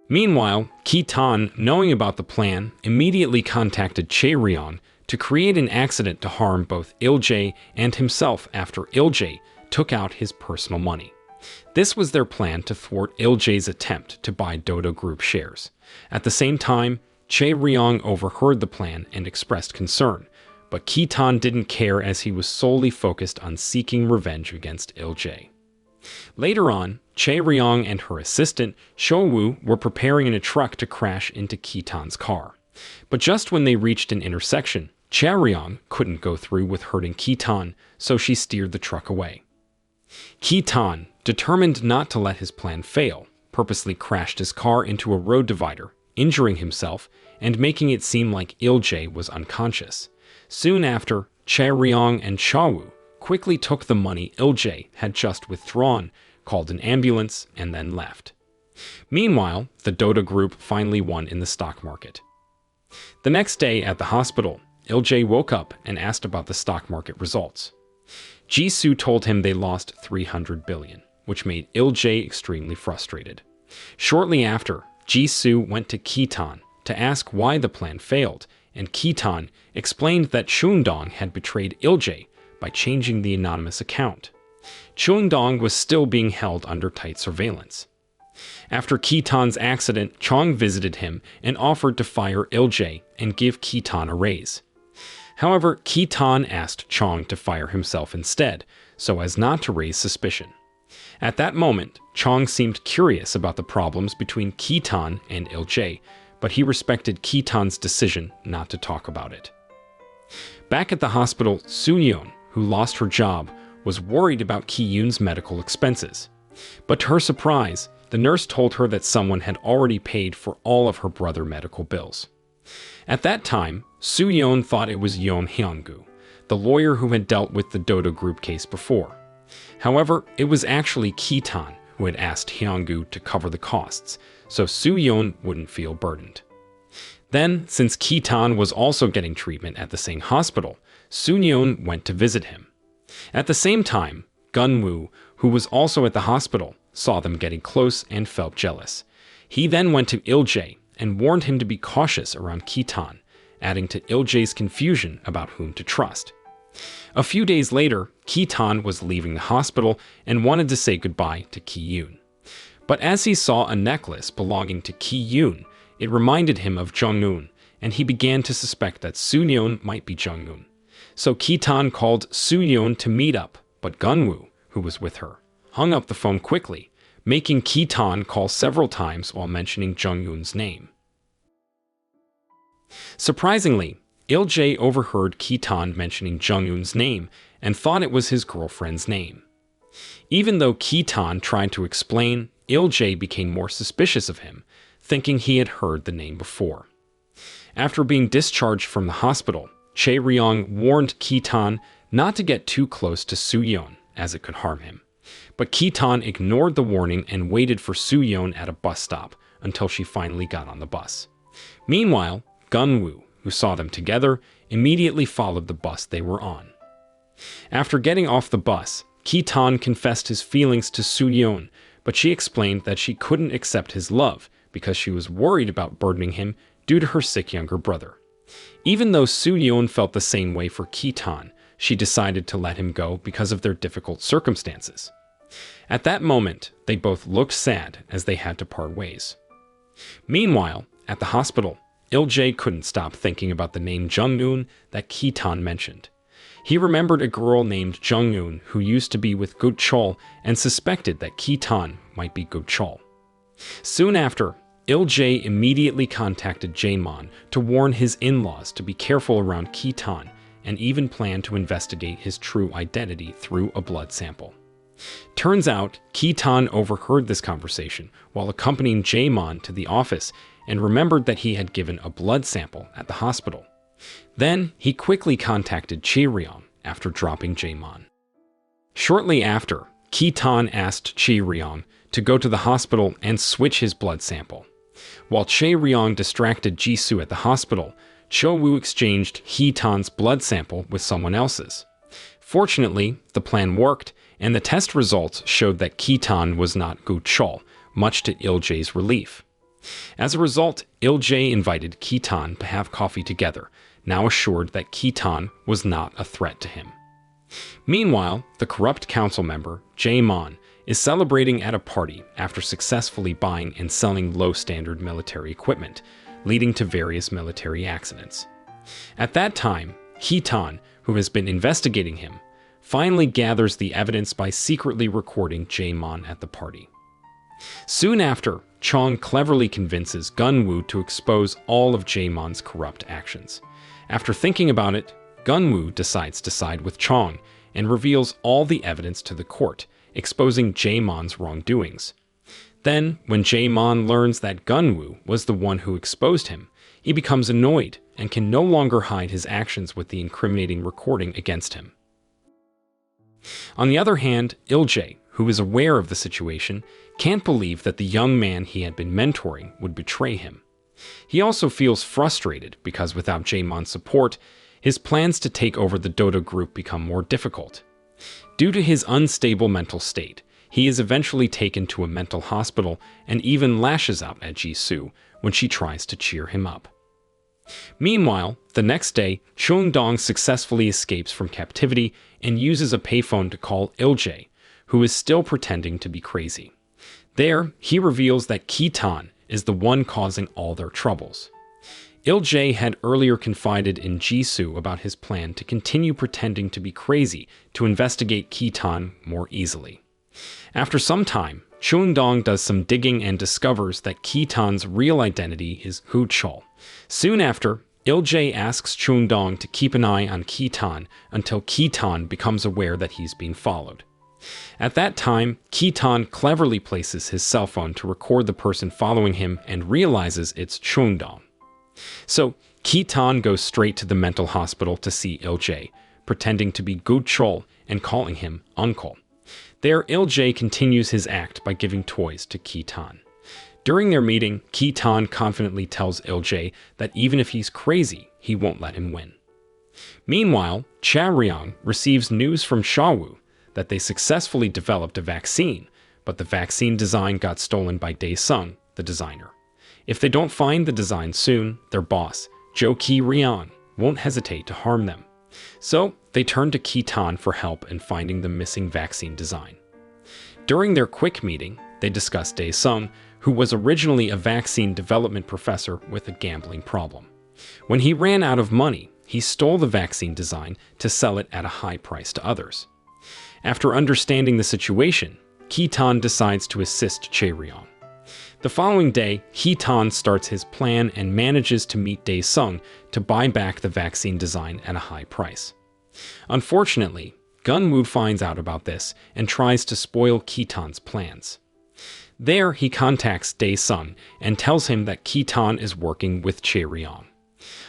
Meanwhile, Ki-tan, knowing about the plan, immediately contacted Chae-ryong to create an accident to harm both Il-jae and himself after Il-jae took out his personal money. This was their plan to thwart Il-jae's attempt to buy Dodo Group shares. At the same time, Chae-ryong overheard the plan and expressed concern, but Ki-tan didn't care as he was solely focused on seeking revenge against Il-jae. Later on, Chae-ryong and her assistant, Sho-woo, were preparing in a truck to crash into Ki-tan's car. But just when they reached an intersection, Chae-ryong couldn't go through with hurting Ki-tan, so she steered the truck away. Ki-tan, determined not to let his plan fail, purposely crashed his car into a road divider, injuring himself and making it seem like Il-jae was unconscious. Soon after, Chae-ryong and Sho-woo quickly took the money Il-jae had just withdrawn, called an ambulance, and then left. Meanwhile, the Dodo Group finally won in the stock market. The next day at the hospital, Il-jae woke up and asked about the stock market results. Jisoo told him they lost 300 billion, which made Il-jae extremely frustrated. Shortly after, Jisoo went to Ki-tan to ask why the plan failed, and Ki-tan explained that Chung-dong had betrayed Il-jae by changing the anonymous account. Chung-dong was still being held under tight surveillance. After Ki-tan's accident, Chong visited him and offered to fire Il-jae and give Ki-tan a raise. However, Ki-tan asked Chong to fire himself instead, so as not to raise suspicion. At that moment, Chong seemed curious about the problems between Ki-tan and Il-jae, but he respected Ki-tan's decision not to talk about it. Back at the hospital, Soo-yeon, who lost her job, was worried about Ki-yoon's medical expenses. But to her surprise, the nurse told her that someone had already paid for all of her brother's medical bills. At that time, Soo-yeon thought it was Yeon Hyung-gu, the lawyer who had dealt with the Dodo Group case before. However, it was actually Ki-tan who had asked Hyung-gu to cover the costs, so Soo-yeon wouldn't feel burdened. Then, since Ki-tan was also getting treatment at the same hospital, Soo-yeon went to visit him. At the same time, Gun-woo, who was also at the hospital, saw them getting close and felt jealous. He then went to Il-jae and warned him to be cautious around Ki-tan, adding to Il-jae's confusion about whom to trust. A few days later, Ki-tan was leaving the hospital and wanted to say goodbye to Ki-yoon. But as he saw a necklace belonging to Ki-yoon, it reminded him of Jung-eun, and he began to suspect that Soo-yeon might be Jung-eun. So Ki-tan called Soo-yeon to meet up, but Gun-woo, who was with her, hung up the phone quickly, making Ki-tan call several times while mentioning Jung-eun's name. Surprisingly, Il-jae overheard Ki-tan mentioning Jung-eun's name and thought it was his girlfriend's name. Even though Ki-tan tried to explain, Il-jae became more suspicious of him, thinking he had heard the name before. After being discharged from the hospital, Chae-ryong warned Ki-tan not to get too close to Soo-yeon, as it could harm him. But Ki-tan ignored the warning and waited for Soo-yeon at a bus stop until she finally got on the bus. Meanwhile, Gun-woo, who saw them together, immediately followed the bus they were on. After getting off the bus, Ki-tan confessed his feelings to Soo-yeon, but she explained that she couldn't accept his love because she was worried about burdening him due to her sick younger brother. Even though Soo-yeon felt the same way for Ki-tan, she decided to let him go because of their difficult circumstances. At that moment, they both looked sad as they had to part ways. Meanwhile, at the hospital, Il-jae couldn't stop thinking about the name Jung-eun that Ki-tan mentioned. He remembered a girl named Jung-eun who used to be with Go-chol and suspected that Ki-tan might be Go-chol. Soon after, Il-jae immediately contacted Jae-mon to warn his in-laws to be careful around Ki-tan and even planned to investigate his true identity through a blood sample. Turns out, Ki-tan overheard this conversation while accompanying Jae-mon to the office and remembered that he had given a blood sample at the hospital. Then, he quickly contacted Chae-ryong after dropping Jae-mon. Shortly after, Ki-tan asked Chae-ryong to go to the hospital and switch his blood sample. While Chae-ryong distracted Jisoo at the hospital, Cho-woo exchanged Ki-tan's blood sample with someone else's. Fortunately, the plan worked, and the test results showed that Ki-tan was not Go-chol, much to Il-jae's relief. As a result, Il-jae invited Ki-tan to have coffee together, now assured that Ki-tan was not a threat to him. Meanwhile, the corrupt council member, Jae-mon, is celebrating at a party after successfully buying and selling low-standard military equipment, leading to various military accidents. At that time, Ki-tan, who has been investigating him, finally gathers the evidence by secretly recording Jae-mon at the party. Soon after, Chong cleverly convinces Gun-woo to expose all of Jae-mon's corrupt actions. After thinking about it, Gun-woo decides to side with Chong and reveals all the evidence to the court, exposing Jae-mon's wrongdoings. Then, when Jae-mon learns that Gun-woo was the one who exposed him, he becomes annoyed and can no longer hide his actions with the incriminating recording against him. On the other hand, Il-jae, who is aware of the situation, can't believe that the young man he had been mentoring would betray him. He also feels frustrated because without Jae-mon's support, his plans to take over the Dodo Group become more difficult. Due to his unstable mental state, he is eventually taken to a mental hospital and even lashes out at Jisoo when she tries to cheer him up. Meanwhile, the next day, Cheong-dong successfully escapes from captivity and uses a payphone to call Il-jae, who is still pretending to be crazy. There, he reveals that Ki-tan is the one causing all their troubles. Il-jae had earlier confided in Jisoo about his plan to continue pretending to be crazy to investigate Ki-tan more easily. After some time, Cheung-dong does some digging and discovers that Ki-tan's real identity is Gu-chol. Soon after, Il-jae asks Cheung-dong to keep an eye on Ki-tan until Ki-tan becomes aware that he's being followed. At that time, Ki-tan cleverly places his cell phone to record the person following him and realizes it's Cheung-dong. So, Ki-tan goes straight to the mental hospital to see Il-jae, pretending to be Gu-chol and calling him uncle. There, Il-jae continues his act by giving toys to Ki-tan. During their meeting, Ki-tan confidently tells Il-jae that even if he's crazy, he won't let him win. Meanwhile, Cha-ryong receives news from Shawu that they successfully developed a vaccine, but the vaccine design got stolen by Dae-sung, the designer. If they don't find the design soon, their boss, Jo Ki-ryeon, won't hesitate to harm them. So, they turn to Ki-tan for help in finding the missing vaccine design. During their quick meeting, they discuss Dae-sung, who was originally a vaccine development professor with a gambling problem. When he ran out of money, he stole the vaccine design to sell it at a high price to others. After understanding the situation, Ki-tan decides to assist Chae-ryong. The following day, Ki-tan starts his plan and manages to meet Dae-sung to buy back the vaccine design at a high price. Unfortunately, Gun-woo finds out about this and tries to spoil Ki-tan's plans. There, he contacts Dae-sung and tells him that Ki-tan is working with Chae-ryong.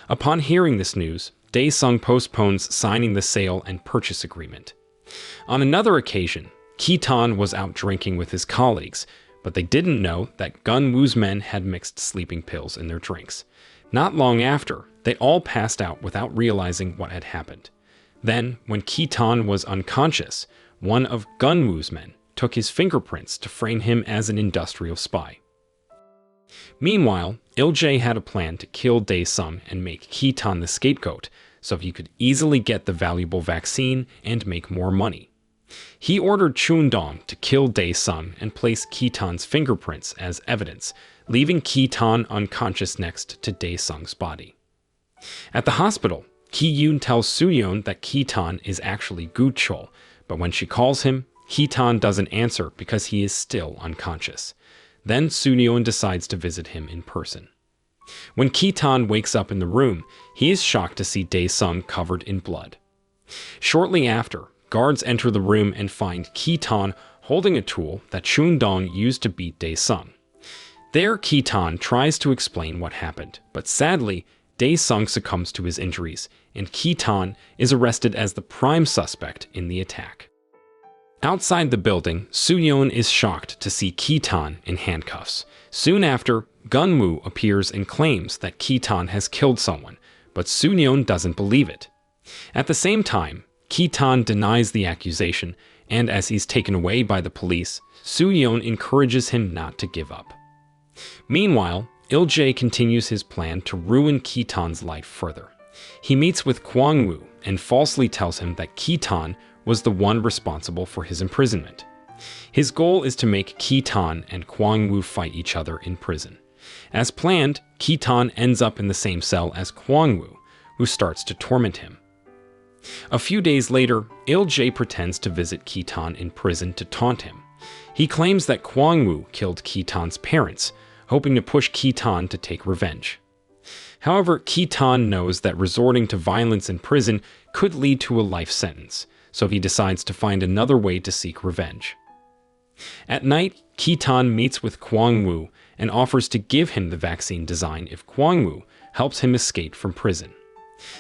Upon hearing this news, Dae-sung postpones signing the sale and purchase agreement. On another occasion, Ki-tan was out drinking with his colleagues, but they didn't know that Gun-woo's men had mixed sleeping pills in their drinks. Not long after, they all passed out without realizing what had happened. Then, when Ki-tan was unconscious, one of Gun-woo's men took his fingerprints to frame him as an industrial spy. Meanwhile, Il-jae had a plan to kill Dae-sung and make Ki-tan the scapegoat, so he could easily get the valuable vaccine and make more money. He ordered Cheung-dong to kill Dae-sung and place Ki-tan's fingerprints as evidence, leaving Ki-tan unconscious next to Dae-sung's body. At the hospital, Ki-yoon tells Soo-yeon that Ki-tan is actually Gu-chol, but when she calls him, Ki-tan doesn't answer because he is still unconscious. Then Soo-yeon decides to visit him in person. When Ki-tan wakes up in the room, he is shocked to see Dae-sung covered in blood. Shortly after, guards enter the room and find Ki-tan holding a tool that Cheung-dong used to beat Dae-sung. There, Ki-tan tries to explain what happened, but sadly, Dae-sung succumbs to his injuries, and Ki-tan is arrested as the prime suspect in the attack. Outside the building, Soo-yeon is shocked to see Ki-tan in handcuffs. Soon after, Gun-woo appears and claims that Ki-tan has killed someone, but Soo-yeon doesn't believe it. At the same time, Ki-tan denies the accusation, and as he's taken away by the police, Soo-yeon encourages him not to give up. Meanwhile, Il-jae continues his plan to ruin Ki-tan's life further. He meets with Kwang-woo and falsely tells him that Ki-tan was the one responsible for his imprisonment. His goal is to make Ki-tan and Kwang-woo fight each other in prison. As planned, Ki-tan ends up in the same cell as Kwang-woo, who starts to torment him. A few days later, Il-jae pretends to visit Ki-tan in prison to taunt him. He claims that Kwang-woo killed Ki-tan's parents, hoping to push Ki-tan to take revenge. However, Ki-tan knows that resorting to violence in prison could lead to a life sentence, so he decides to find another way to seek revenge. At night, Ki-tan meets with Kwang-woo and offers to give him the vaccine design if Kwang-woo helps him escape from prison.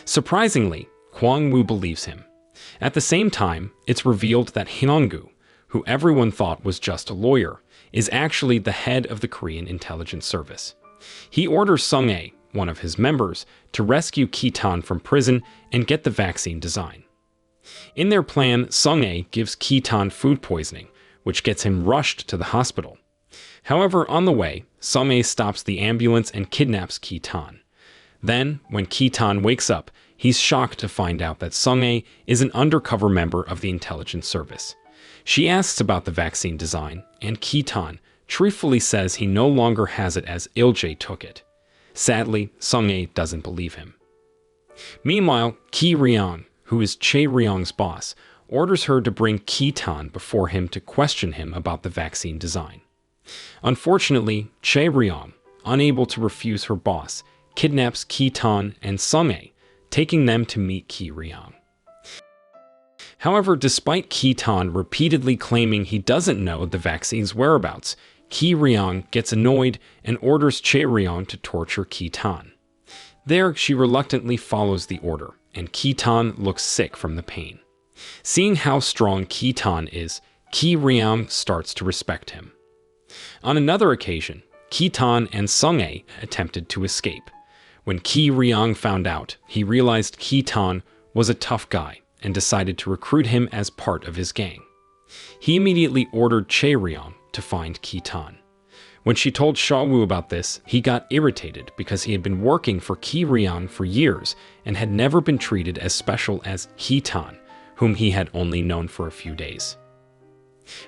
Surprisingly, Kwang-woo believes him. At the same time, it's revealed that Hyung-gu, who everyone thought was just a lawyer, is actually the head of the Korean intelligence service. He orders Sung-ae, one of his members, to rescue Ki-tan from prison and get the vaccine design. In their plan, Sung-ae gives Ki-tan food poisoning, which gets him rushed to the hospital. However, on the way, Sung-ae stops the ambulance and kidnaps Ki-tan. Then, when Ki-tan wakes up, he's shocked to find out that Sung-ae is an undercover member of the intelligence service. She asks about the vaccine design, and Ki-tan, truthfully says he no longer has it as Il-jae took it. Sadly, Sung-ae doesn't believe him. Meanwhile, Ki-ryong, who is Chae-ryong's boss, orders her to bring Ki-tan before him to question him about the vaccine design. Unfortunately, Chae-ryong, unable to refuse her boss, kidnaps Ki-tan and Sung-ae, taking them to meet Ki-ryong. However, despite Ki-tan repeatedly claiming he doesn't know the vaccine's whereabouts, Ki-ryong gets annoyed and orders Chae-ryong to torture Ki-tan. There, she reluctantly follows the order, and Ki-tan looks sick from the pain. Seeing how strong Ki-tan is, Ki-ryong starts to respect him. On another occasion, Ki-tan and Sung-ae attempted to escape. When Ki-ryong found out, he realized Ki-tan was a tough guy and decided to recruit him as part of his gang. He immediately ordered Chae-ryong to find Ki-tan. When she told Shaw-woo about this, he got irritated because he had been working for Ki-ryong for years and had never been treated as special as Ki-tan, whom he had only known for a few days.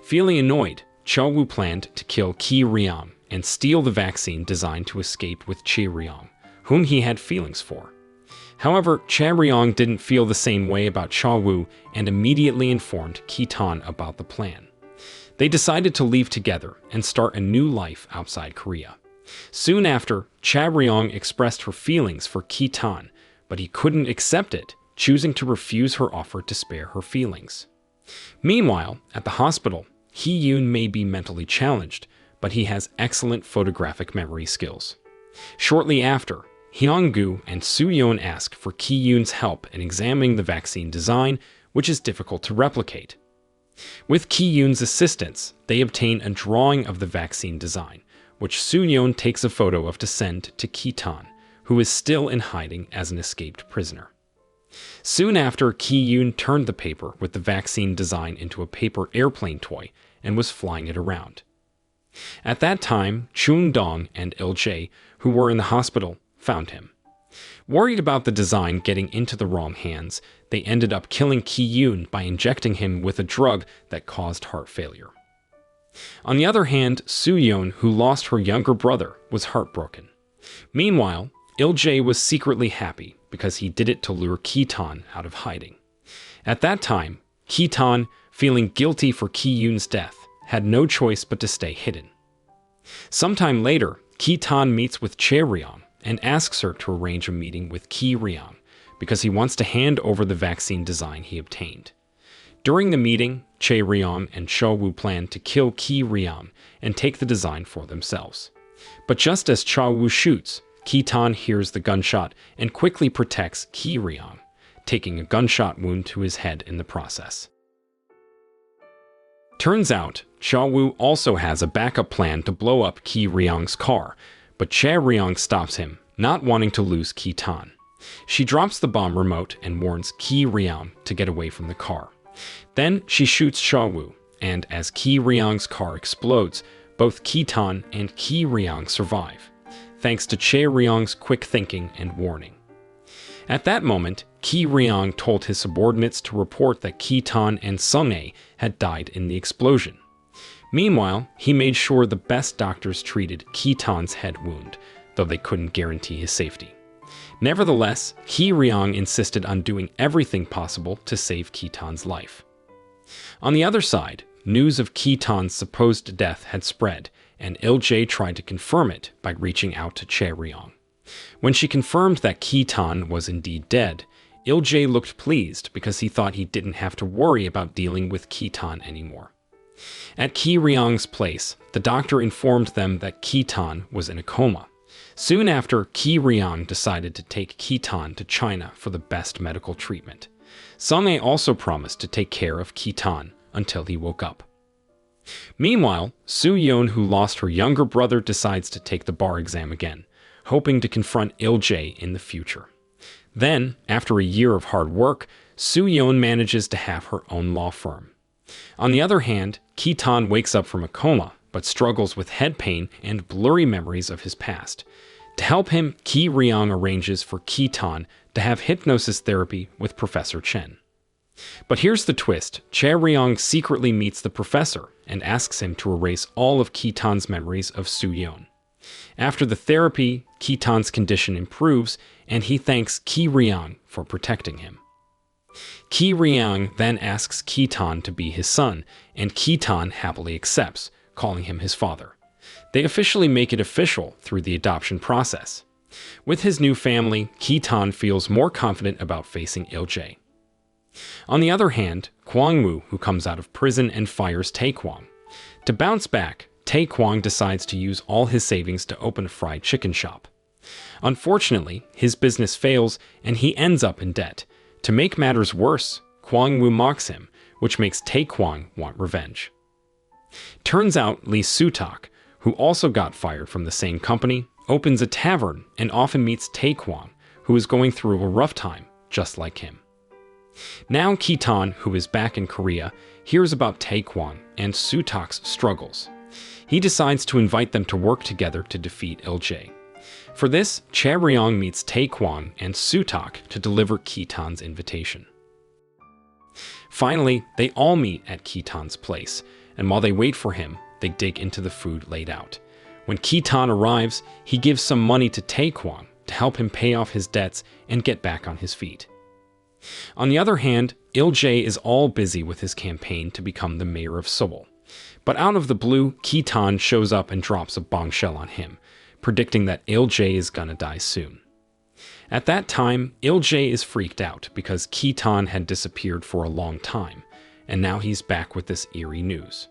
Feeling annoyed, Shaw-woo planned to kill Ki-ryong and steal the vaccine designed to escape with Chae-ryong, whom he had feelings for. However, Chae-ryong didn't feel the same way about Shaw-woo and immediately informed Ki-tan about the plan. They decided to leave together and start a new life outside Korea. Soon after, Chae-ryong expressed her feelings for Ki-tan, but he couldn't accept it, choosing to refuse her offer to spare her feelings. Meanwhile, at the hospital, Hee-yoon may be mentally challenged, but he has excellent photographic memory skills. Shortly after, Hyung-gu and Soo-yeon ask for Ki-yoon's help in examining the vaccine design, which is difficult to replicate. With Ki-yoon's assistance, they obtain a drawing of the vaccine design, which Soo-yeon takes a photo of to send to Ki-tan, who is still in hiding as an escaped prisoner. Soon after, Ki-yoon turned the paper with the vaccine design into a paper airplane toy and was flying it around. At that time, Chung-dong and Il-jae, who were in the hospital, found him. Worried about the design getting into the wrong hands, they ended up killing Ki-yoon by injecting him with a drug that caused heart failure. On the other hand, Soo-yeon, who lost her younger brother, was heartbroken. Meanwhile, Il-jae was secretly happy because he did it to lure Ki-tan out of hiding. At that time, Ki-tan, feeling guilty for Ki-yoon's death, had no choice but to stay hidden. Sometime later, Ki-tan meets with Chae-ryong and asks her to arrange a meeting with Ki-ryong because he wants to hand over the vaccine design he obtained. During the meeting, Chae-ryong and Shaw-woo plan to kill Ki-ryong and take the design for themselves. But just as Shaw-woo shoots, Ki-tan hears the gunshot and quickly protects Ki-ryong, taking a gunshot wound to his head in the process. Turns out, Shaw-woo also has a backup plan to blow up Ki-ryong's car, but Chae-ryong stops him, not wanting to lose Ki-tan. She drops the bomb remote and warns Ki-ryong to get away from the car. Then she shoots Shaw-woo, and as Ki-ryong's car explodes, both Ki-tan and Ki-ryong survive, thanks to Chae-ryong's quick thinking and warning. At that moment, Ki-ryong told his subordinates to report that Ki-tan and Sung-ae had died in the explosion. Meanwhile, he made sure the best doctors treated Ki-tan's head wound, though they couldn't guarantee his safety. Nevertheless, Ki-ryong insisted on doing everything possible to save Ki-tan's life. On the other side, news of Ki-tan's supposed death had spread, and Il-jae tried to confirm it by reaching out to Chae-ryong. When she confirmed that Ki-tan was indeed dead, Il-jae looked pleased because he thought he didn't have to worry about dealing with Ki-tan anymore. At Ki-ryong's place, the doctor informed them that Ki-tan was in a coma. Soon after, Ki-ryong decided to take Ki-tan to China for the best medical treatment. Sung-ae also promised to take care of Ki-tan until he woke up. Meanwhile, Soo-yeon, who lost her younger brother, decides to take the bar exam again, hoping to confront Il-jae in the future. Then, after a year of hard work, Soo-yeon manages to have her own law firm. On the other hand, Ki-tan wakes up from a coma, but struggles with head pain and blurry memories of his past. To help him, Ki-ryong arranges for Ki-tan to have hypnosis therapy with Professor Chen. But here's the twist. Chae-ryong secretly meets the professor and asks him to erase all of Ki-tan's memories of Soo-yeon. After the therapy, Ki-tan's condition improves, and he thanks Ki-ryong for protecting him. Ki-ryong then asks Ki-tan to be his son, and Ki-tan happily accepts, calling him his father. They officially make it official through the adoption process. With his new family, Ki-tan feels more confident about facing Il-jae. On the other hand, Kwang-woo, who comes out of prison and fires Tae-kwang. To bounce back, Tae-kwang decides to use all his savings to open a fried chicken shop. Unfortunately, his business fails and he ends up in debt. To make matters worse, Kwang-woo mocks him, which makes Tae-kwang want revenge. Turns out Lee Soo-tak, who also got fired from the same company, opens a tavern and often meets Tae-kwang, who is going through a rough time, just like him. Now Ki-tan, who is back in Korea, hears about Tae-kwang and Soo-tak's struggles. He decides to invite them to work together to defeat Il-jae. For this, Chae-ryong meets Tae-kwang and Soo-tak to deliver Ki-tan's invitation. Finally, they all meet at Ki-tan's place, and while they wait for him, they dig into the food laid out. When Ki-tan arrives, he gives some money to Tae-kwang to help him pay off his debts and get back on his feet. On the other hand, Il-jae is all busy with his campaign to become the mayor of Seoul. But out of the blue, Ki-tan shows up and drops a bombshell on him, predicting that Il-jae is gonna die soon. At that time, Il-jae is freaked out because Ki-tan had disappeared for a long time, and now he's back with this eerie news.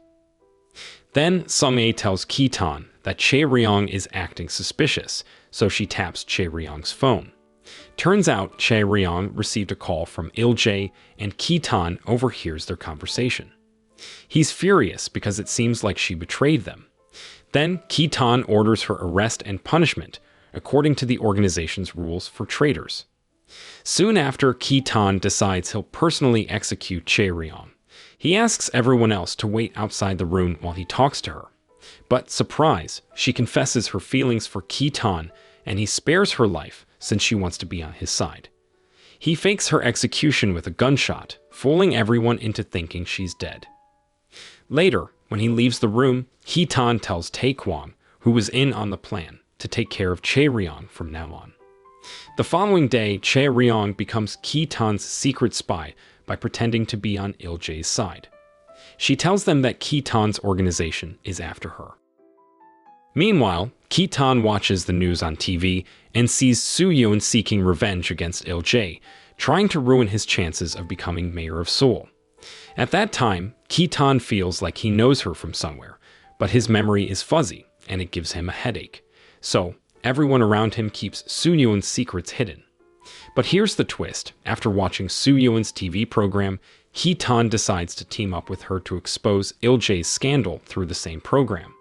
Then Sung-ae tells Ki-tan that Chae-ryong is acting suspicious, so she taps Chae-ryong's phone. Turns out Chae-ryong received a call from Il-jae, and Ki-tan overhears their conversation. He's furious because it seems like she betrayed them. Then Ki-tan orders her arrest and punishment, according to the organization's rules for traitors. Soon after, Ki-tan decides he'll personally execute Chae-ryong. He asks everyone else to wait outside the room while he talks to her. But surprise, she confesses her feelings for Ki-tan, and he spares her life since she wants to be on his side. He fakes her execution with a gunshot, fooling everyone into thinking she's dead. Later, when he leaves the room, Ki-tan tells Tae-kwang, who was in on the plan, to take care of Chae-ryong from now on. The following day, Chae-ryong becomes Ki-tan's secret spy by pretending to be on Il-jae's side. She tells them that Ki-tan's organization is after her. Meanwhile, Ki-tan watches the news on TV and sees Soo-yeon seeking revenge against Il-jae, trying to ruin his chances of becoming mayor of Seoul. At that time, Ki-tan feels like he knows her from somewhere, but his memory is fuzzy, and it gives him a headache. So, everyone around him keeps Soo-yeon's secrets hidden. But here's the twist. After watching Soo-yeon's TV program, Ki-tan decides to team up with her to expose Il-jae's scandal through the same program.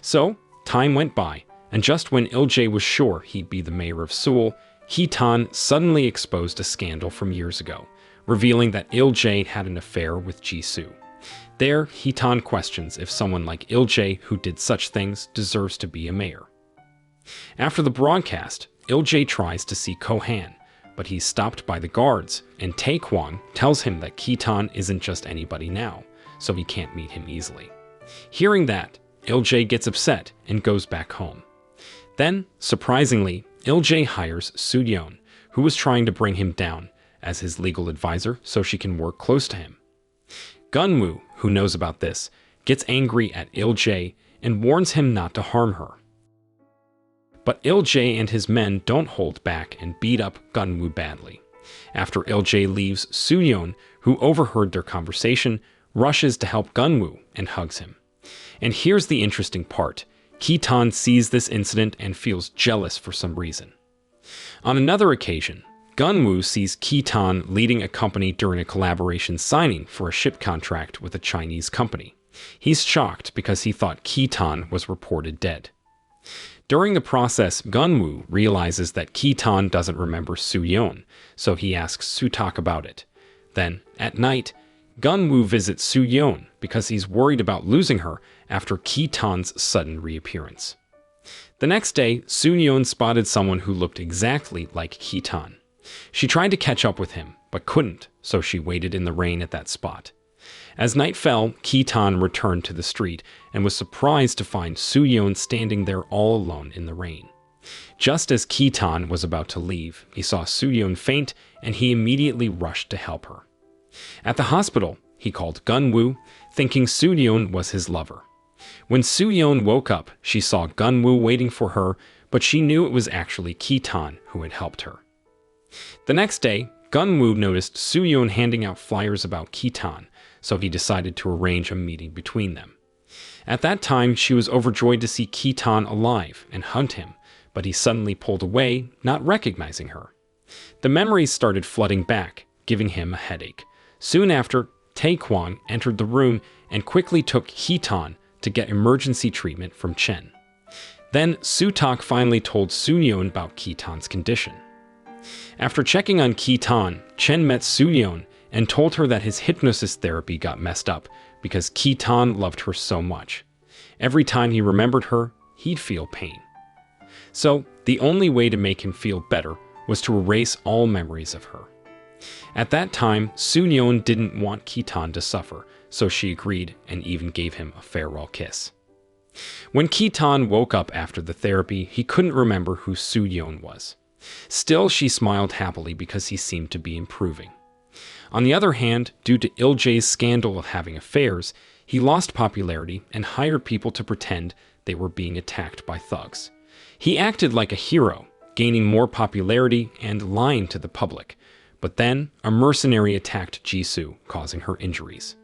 So, time went by, and just when Il-jae was sure he'd be the mayor of Seoul, Ki-tan suddenly exposed a scandal from years ago, revealing that Il-jae had an affair with Ji-soo. There, Ki-tan questions if someone like Il-jae who did such things deserves to be a mayor. After the broadcast, Il-jae tries to see Ko-han, but he's stopped by the guards, and Tae-kwang tells him that Ki-tan isn't just anybody now, so he can't meet him easily. Hearing that, Il-jae gets upset and goes back home. Then, surprisingly, Il-jae hires Soo-yeon, who was trying to bring him down, as his legal advisor so she can work close to him. Gun-woo, who knows about this, gets angry at Il-jae and warns him not to harm her. But Il-jae and his men don't hold back and beat up Gun-woo badly. After Il-jae leaves, Soo-yeon, who overheard their conversation, rushes to help Gun-woo and hugs him. And here's the interesting part. Ki-tan sees this incident and feels jealous for some reason. On another occasion, Gun-woo sees Ki-tan leading a company during a collaboration signing for a ship contract with a Chinese company. He's shocked because he thought Ki-tan was reported dead. During the process, Gun-woo realizes that Ki-tan doesn't remember Soo-yeon, so he asks Soo-tak about it. Then, at night, Gun-woo visits Soo-yeon because he's worried about losing her after Ki-tan's sudden reappearance. The next day, Soo-yeon spotted someone who looked exactly like Ki-tan. She tried to catch up with him, but couldn't, so she waited in the rain at that spot. As night fell, Ki-tan returned to the street and was surprised to find Soo-yeon standing there all alone in the rain. Just as Ki-tan was about to leave, he saw Soo-yeon faint and he immediately rushed to help her. At the hospital, he called Gun-woo, thinking Soo-yeon was his lover. When Soo-yeon woke up, she saw Gun-woo waiting for her, but she knew it was actually Ki-tan who had helped her. The next day, Gun-woo noticed Soo-yeon handing out flyers about Ki-tan, so he decided to arrange a meeting between them. At that time, she was overjoyed to see Ki-tan alive and hunt him, but he suddenly pulled away, not recognizing her. The memories started flooding back, giving him a headache. Soon after, Tae-kwang entered the room and quickly took Ki-tan to get emergency treatment from Chen. Then, Soo-tak finally told Soo-yeon about Ki-tan's condition. After checking on Ki-tan, Chen met Soo-yeon and told her that his hypnosis therapy got messed up because Ki-tan loved her so much. Every time he remembered her, he'd feel pain. So, the only way to make him feel better was to erase all memories of her. At that time, Soo-yeon didn't want Ki-tan to suffer, so she agreed and even gave him a farewell kiss. When Ki-tan woke up after the therapy, he couldn't remember who Soo-yeon was. Still, she smiled happily because he seemed to be improving. On the other hand, due to Il-jae's scandal of having affairs, he lost popularity and hired people to pretend they were being attacked by thugs. He acted like a hero, gaining more popularity and lying to the public. But then, a mercenary attacked Jisoo, causing her injuries.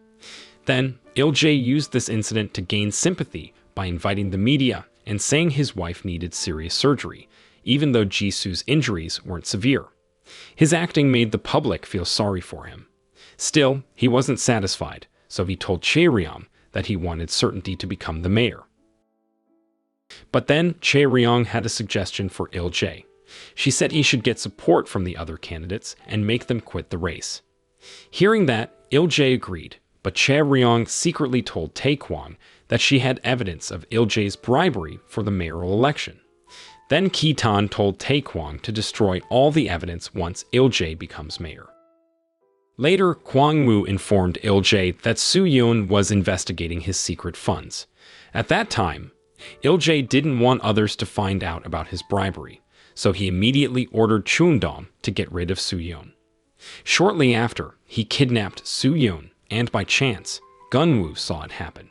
Then, Il-jae used this incident to gain sympathy by inviting the media and saying his wife needed serious surgery, even though Jisoo's injuries weren't severe. His acting made the public feel sorry for him. Still, he wasn't satisfied, so he told Chae-ryong that he wanted certainty to become the mayor. But then, Chae-ryong had a suggestion for Il-jae. She said he should get support from the other candidates and make them quit the race. Hearing that, Il-jae agreed, but Chae-ryong secretly told Tae-kwang that she had evidence of Il-jae's bribery for the mayoral election. Then Ki-tan told Tae-kwang to destroy all the evidence once Il-jae becomes mayor. Later, Kwang-woo informed Il-jae that Soo-yeon was investigating his secret funds. At that time, Il-jae didn't want others to find out about his bribery, so he immediately ordered Chun-dong to get rid of Soo-yeon. Shortly after, he kidnapped Soo-yeon, and by chance, Gun-woo saw it happen.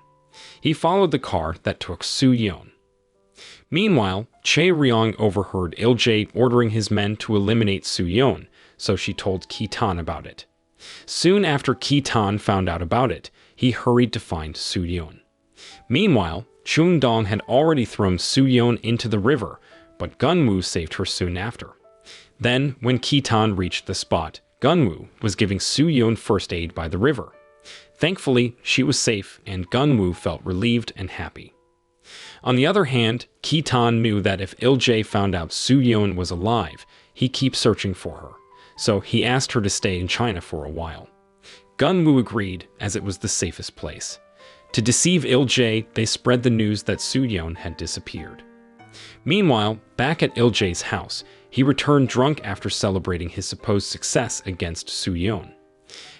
He followed the car that took Soo-yeon. Meanwhile, Chae-ryong overheard Il-jae ordering his men to eliminate Soo-yeon, so she told Ki-tan about it. Soon after Ki-tan found out about it, he hurried to find Soo-yeon. Meanwhile, Chun-dong had already thrown Soo-yeon into the river, but Gun-woo saved her soon after. Then, when Ki-tan reached the spot, Gun-woo was giving Soo-yeon first aid by the river. Thankfully, she was safe, and Gun-woo felt relieved and happy. On the other hand, Ki-tan knew that if Il-jae found out Soo-yeon was alive, he'd keep searching for her, so he asked her to stay in China for a while. Gun-woo agreed, as it was the safest place. To deceive Il-jae, they spread the news that Soo-yeon had disappeared. Meanwhile, back at Il-jae's house, he returned drunk after celebrating his supposed success against Soo-yeon.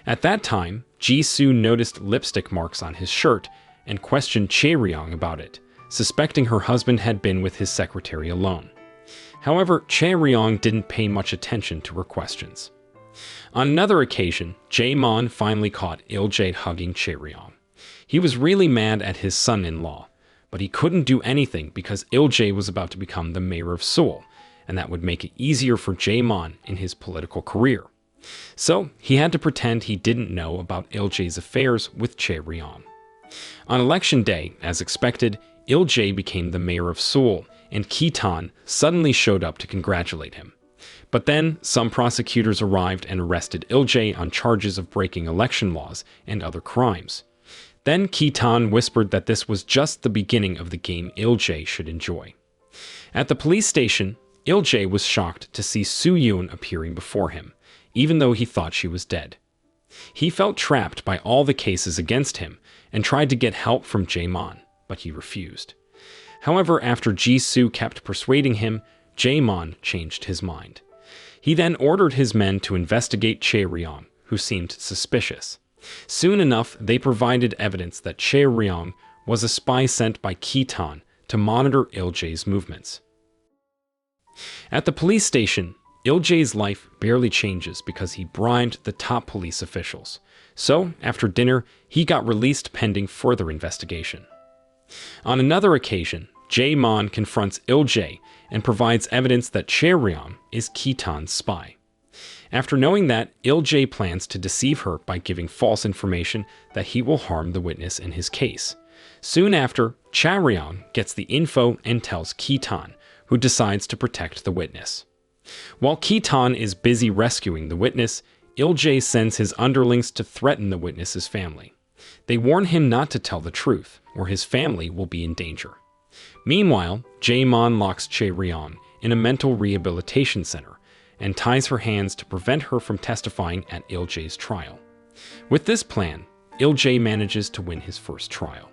At that time, Jisoo noticed lipstick marks on his shirt and questioned Chae-ryong about it, suspecting her husband had been with his secretary alone. However, Chae-ryong didn't pay much attention to her questions. On another occasion, Jae-mon finally caught Il-jae hugging Chae-ryong. He was really mad at his son-in-law, but he couldn't do anything because Il-jae was about to become the mayor of Seoul, and that would make it easier for Jae-mon in his political career. So, he had to pretend he didn't know about Il-jae's affairs with Chae-ryong. On election day, as expected, Il-jae became the mayor of Seoul, and Ki-tan suddenly showed up to congratulate him. But then, some prosecutors arrived and arrested Il-jae on charges of breaking election laws and other crimes. Then Ki-tan whispered that this was just the beginning of the game Il-jae should enjoy. At the police station, Il-jae was shocked to see Soo-yeon appearing before him, even though he thought she was dead. He felt trapped by all the cases against him and tried to get help from Jae-mon, but he refused. However, after Jisoo kept persuading him, Jae-mon changed his mind. He then ordered his men to investigate Chae-ryong, who seemed suspicious. Soon enough, they provided evidence that Chae-ryong was a spy sent by Ki-tan to monitor Il-jae's movements. At the police station, Il-jae's life barely changes because he bribed the top police officials. So, after dinner, he got released pending further investigation. On another occasion, Jae-mon confronts Il-jae and provides evidence that Chae-ryong is Ki-tan's spy. After knowing that, Il-jae plans to deceive her by giving false information that he will harm the witness in his case. Soon after, Chae-ryong gets the info and tells Ki-tan, who decides to protect the witness. While Ki-tan is busy rescuing the witness, Il-jae sends his underlings to threaten the witness's family. They warn him not to tell the truth, or his family will be in danger. Meanwhile, Jae-mon locks Chae-ryong in a mental rehabilitation center and ties her hands to prevent her from testifying at Il-jae's trial. With this plan, Il-jae manages to win his first trial.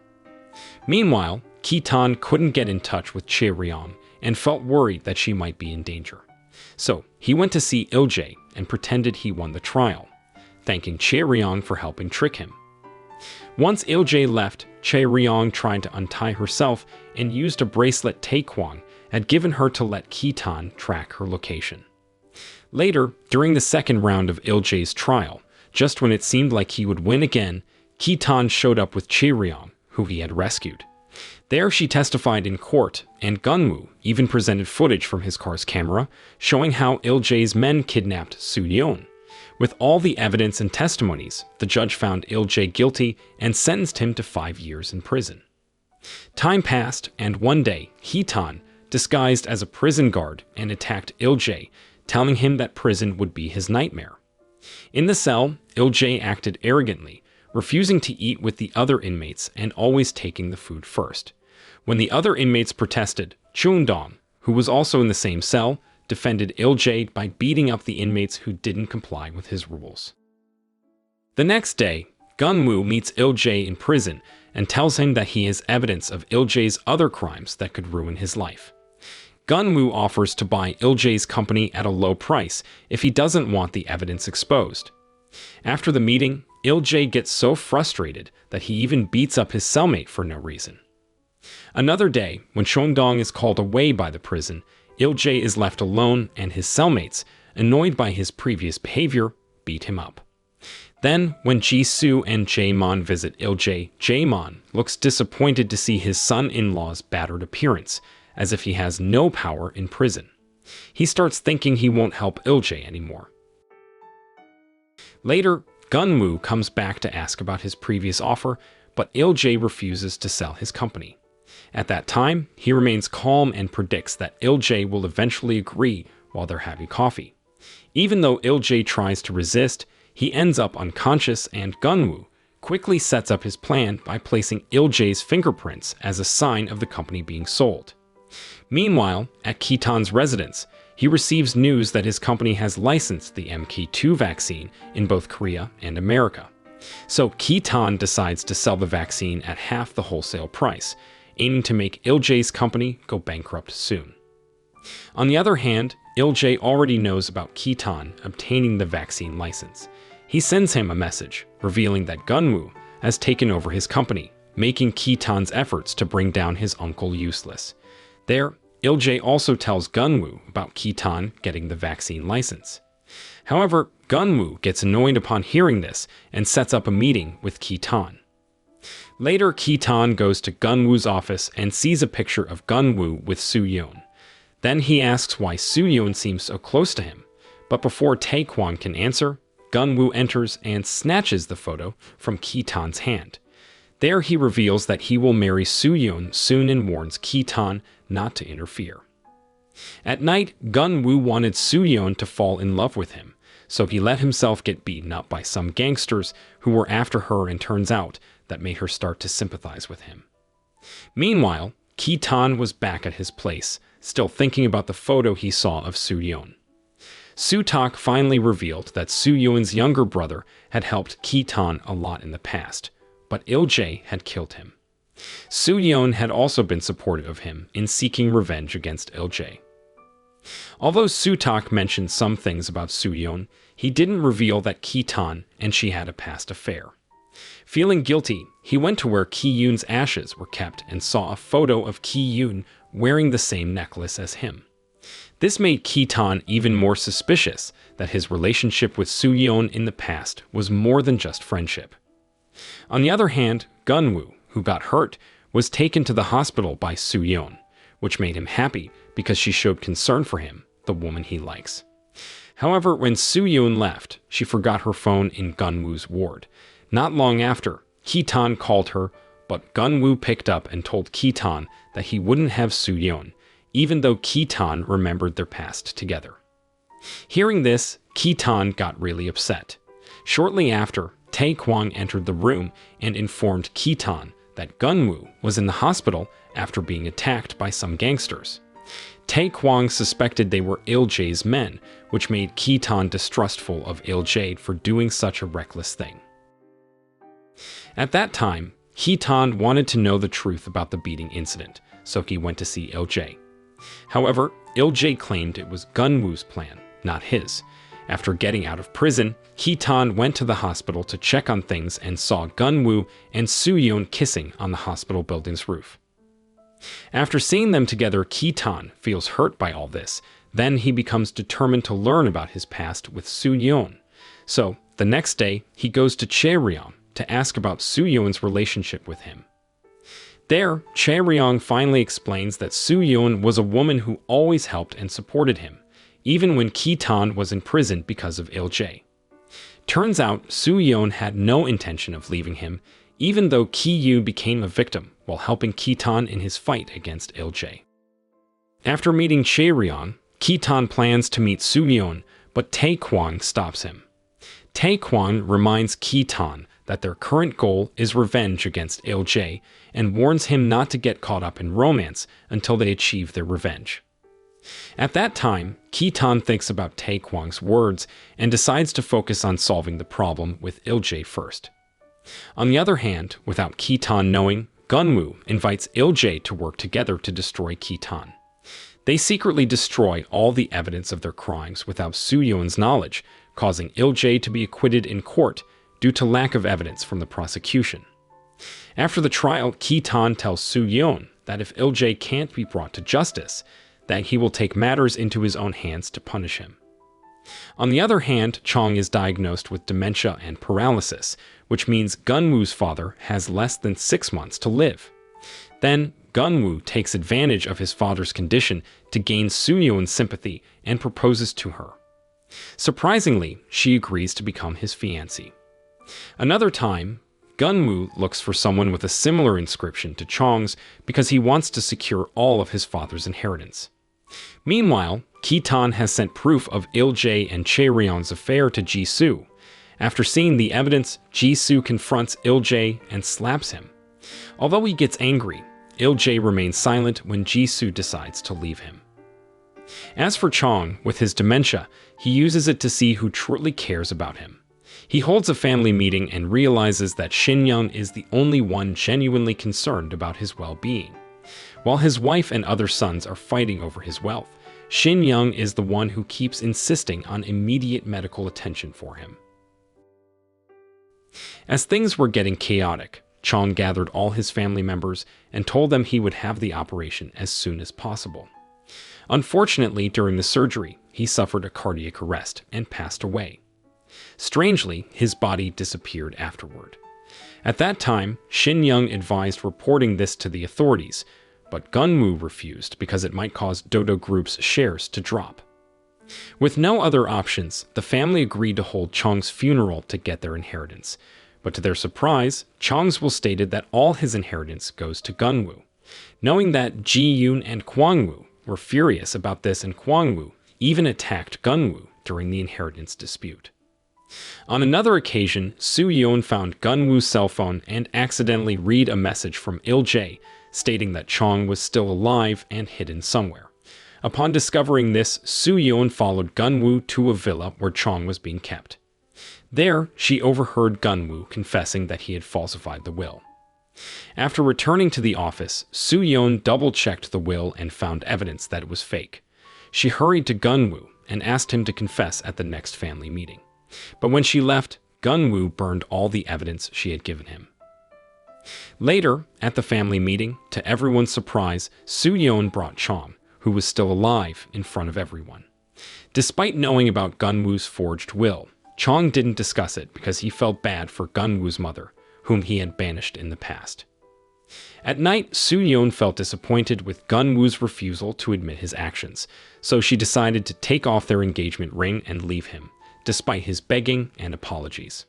Meanwhile, Ki-tan couldn't get in touch with Chae-ryong and felt worried that she might be in danger. So he went to see Il-jae and pretended he won the trial, thanking Chae-ryong for helping trick him. Once Il-jae left, Chae-ryong tried to untie herself and used a bracelet Taekwon had given her to let Ki-tan track her location. Later, during the second round of Il-jae's trial, just when it seemed like he would win again, Ki-tan showed up with Chae-ryong, who he had rescued. There she testified in court, and Gunwoo even presented footage from his car's camera, showing how Il-jae's men kidnapped Soo-yeon. With all the evidence and testimonies, the judge found Il-jae guilty and sentenced him to 5 years in prison. Time passed, and one day, Ki-tan, disguised as a prison guard, and attacked Il-jae, telling him that prison would be his nightmare. In the cell, Il-jae acted arrogantly, refusing to eat with the other inmates and always taking the food first. When the other inmates protested, Cheon-dong, who was also in the same cell, defended Il-jae by beating up the inmates who didn't comply with his rules. The next day, Gunwoo meets Il-jae in prison and tells him that he has evidence of Il-jae's other crimes that could ruin his life. Gunwoo offers to buy Il-jae's company at a low price if he doesn't want the evidence exposed. After the meeting, Il-jae gets so frustrated that he even beats up his cellmate for no reason. Another day, when Cheon-dong is called away by the prison, Il-jae is left alone and his cellmates, annoyed by his previous behavior, beat him up. Then, when Ji-soo and Jae-mon visit Il-jae, Jae-mon looks disappointed to see his son-in-law's battered appearance, as if he has no power in prison. He starts thinking he won't help Il-jae anymore. Later, Gunwoo comes back to ask about his previous offer, but Il-jae refuses to sell his company. At that time, he remains calm and predicts that Il-jae will eventually agree while they're having coffee. Even though Il-jae tries to resist, he ends up unconscious, and Gunwoo quickly sets up his plan by placing Il-jae's fingerprints as a sign of the company being sold. Meanwhile, at Ki-tan's residence, he receives news that his company has licensed the MK2 vaccine in both Korea and America. So Ki-tan decides to sell the vaccine at half the wholesale price, aiming to make Il-jae's company go bankrupt soon. On the other hand, Il-jae already knows about Ki-tan obtaining the vaccine license. He sends him a message, revealing that Gunwoo has taken over his company, making Ki-tan's efforts to bring down his uncle useless. There, Il-jae also tells Gunwoo about Ki-tan getting the vaccine license. However, Gunwoo gets annoyed upon hearing this and sets up a meeting with Ki-tan. Later, Ki-tan goes to Gunwoo's office and sees a picture of Gunwoo with Soo-yeon. Then he asks why Soo-yeon seems so close to him, but before Taekwon can answer, Gunwoo enters and snatches the photo from Ki-tan's hand. There he reveals that he will marry Soo-yeon soon and warns Ki-tan not to interfere. At night, Gunwoo wanted Soo-yeon to fall in love with him, so he let himself get beaten up by some gangsters who were after her, and turns out that made her start to sympathize with him. Meanwhile, Ki-tan was back at his place, still thinking about the photo he saw of Soo-yeon. Soo-tak finally revealed that Soo-yeon's younger brother had helped Ki-tan a lot in the past, but Il-jae had killed him. Soo-yeon had also been supportive of him in seeking revenge against Il-jae. Although Sutak mentioned some things about Soo-yeon, he didn't reveal that Ki-tan and she had a past affair. Feeling guilty, he went to where Ki-yoon's ashes were kept and saw a photo of Ki-yoon wearing the same necklace as him. This made Ki-tan even more suspicious that his relationship with Soo-yeon in the past was more than just friendship. On the other hand, Gun-woo, who got hurt, was taken to the hospital by Soo-yeon, which made him happy because she showed concern for him, the woman he likes. However, when Soo-yeon left, she forgot her phone in Gun-woo's ward. Not long after, Ki-tan called her, but Gun-woo picked up and told Ki-tan that he wouldn't have Soo-yeon, even though Ki-tan remembered their past together. Hearing this, Ki-tan got really upset. Shortly after, Tae-kwang entered the room and informed Ki-tan that Gun-woo was in the hospital after being attacked by some gangsters. Tae-kwang suspected they were Il-jae's men, which made Ki-tan distrustful of Il-jae for doing such a reckless thing. At that time, Ki-tan wanted to know the truth about the beating incident, so he went to see Il-jae. However, Il-jae claimed it was Gun-woo's plan, not his. After getting out of prison, Ki-tan went to the hospital to check on things and saw Gun-woo and Soo-yeon kissing on the hospital building's roof. After seeing them together, Ki-tan feels hurt by all this. Then he becomes determined to learn about his past with Soo-yeon. So, the next day, he goes to Chae-ryong to ask about Soo-yeon's relationship with him. There, Chae-ryong finally explains that Soo-yeon was a woman who always helped and supported him, even when Ki-tan was in prison because of Il-jae. Turns out, Soo-yeon had no intention of leaving him, even though Ki-yu became a victim while helping Ki-tan in his fight against Il-jae. After meeting Chae-ryong, Ki-tan plans to meet Soo-yeon, but Tae-kwang stops him. Tae-kwang reminds Ki-tan that their current goal is revenge against Il-jae and warns him not to get caught up in romance until they achieve their revenge. At that time, Ki-tan thinks about Tae-kwang's words and decides to focus on solving the problem with Il-jae first. On the other hand, without Ki-tan knowing, Gun-woo invites Il-jae to work together to destroy Ki-tan. They secretly destroy all the evidence of their crimes without Soo-yeon's knowledge, causing Il-jae to be acquitted in court due to lack of evidence from the prosecution. After the trial, Ki-tan tells Soo-yeon that if Il-jae can't be brought to justice, that he will take matters into his own hands to punish him. On the other hand, Chong is diagnosed with dementia and paralysis, which means Gun-woo's father has less than 6 months to live. Then, Gun-woo takes advantage of his father's condition to gain Soo-yeon's sympathy and proposes to her. Surprisingly, she agrees to become his fiancée. Another time, Gun-woo looks for someone with a similar inscription to Chong's because he wants to secure all of his father's inheritance. Meanwhile, Ki-tan has sent proof of Il-jae and Chae-ryong's affair to Ji-soo. After seeing the evidence, Ji-soo confronts Il-jae and slaps him. Although he gets angry, Il-jae remains silent when Ji-soo decides to leave him. As for Chong, with his dementia, he uses it to see who truly cares about him. He holds a family meeting and realizes that Shin-young is the only one genuinely concerned about his well-being. While his wife and other sons are fighting over his wealth, Shin-young is the one who keeps insisting on immediate medical attention for him. As things were getting chaotic, Chong gathered all his family members and told them he would have the operation as soon as possible. Unfortunately, during the surgery, he suffered a cardiac arrest and passed away. Strangely, his body disappeared afterward. At that time, Shin-young advised reporting this to the authorities, but Gun-woo refused because it might cause Dodo Group's shares to drop. With no other options, the family agreed to hold Chong's funeral to get their inheritance. But to their surprise, Chong's will stated that all his inheritance goes to Gun-woo. Knowing that Ji-yoon and Kwang-woo were furious about this, and Kwang-woo even attacked Gun-woo during the inheritance dispute. On another occasion, Soo-yeon found Gun-woo's cell phone and accidentally read a message from Il-jae stating that Chong was still alive and hidden somewhere. Upon discovering this, Soo-yeon followed Gun-woo to a villa where Chong was being kept. There, she overheard Gun-woo confessing that he had falsified the will. After returning to the office, Soo-yeon double-checked the will and found evidence that it was fake. She hurried to Gunwoo and asked him to confess at the next family meeting. But when she left, Gunwoo burned all the evidence she had given him. Later, at the family meeting, to everyone's surprise, Soo-yeon brought Chong, who was still alive, in front of everyone. Despite knowing about Gunwoo's forged will, Chong didn't discuss it because he felt bad for Gunwoo's mother, whom he had banished in the past. At night, Soo-yeon felt disappointed with Gunwoo's refusal to admit his actions, so she decided to take off their engagement ring and leave him, despite his begging and apologies.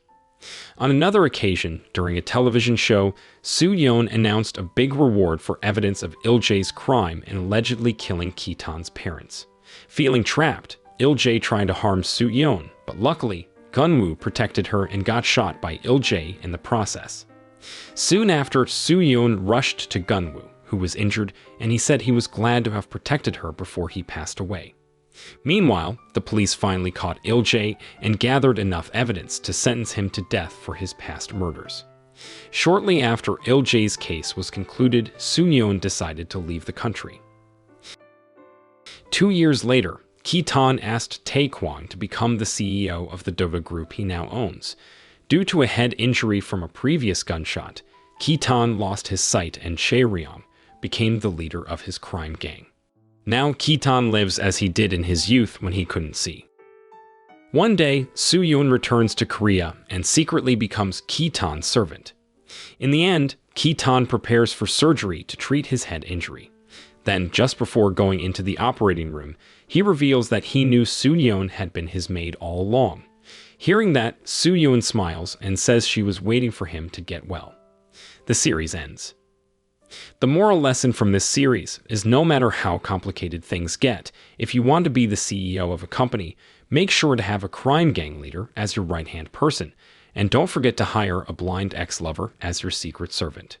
On another occasion, during a television show, Soo-yeon announced a big reward for evidence of Il-jae's crime in allegedly killing Ki-tan's parents. Feeling trapped, Il-jae tried to harm Soo-yeon, but luckily, Gunwoo protected her and got shot by Il-jae in the process. Soon after, Soo-yeon rushed to Gunwoo, who was injured, and he said he was glad to have protected her before he passed away. Meanwhile, the police finally caught Il-jae and gathered enough evidence to sentence him to death for his past murders. Shortly after Il-jae's case was concluded, Soo-yeon decided to leave the country. 2 years later, Ki-tan asked Tae-kwon to become the CEO of the Dova group he now owns. Due to a head injury from a previous gunshot, Ki-tan lost his sight and Chae-ryong became the leader of his crime gang. Now Ki-tan lives as he did in his youth when he couldn't see. One day, Soo-yeon returns to Korea and secretly becomes Ki-tan's servant. In the end, Ki-tan prepares for surgery to treat his head injury. Then, just before going into the operating room, he reveals that he knew Soo-yeon had been his maid all along. Hearing that, Soo-yeon smiles and says she was waiting for him to get well. The series ends. The moral lesson from this series is no matter how complicated things get, if you want to be the CEO of a company, make sure to have a crime gang leader as your right-hand person, and don't forget to hire a blind ex-lover as your secret servant.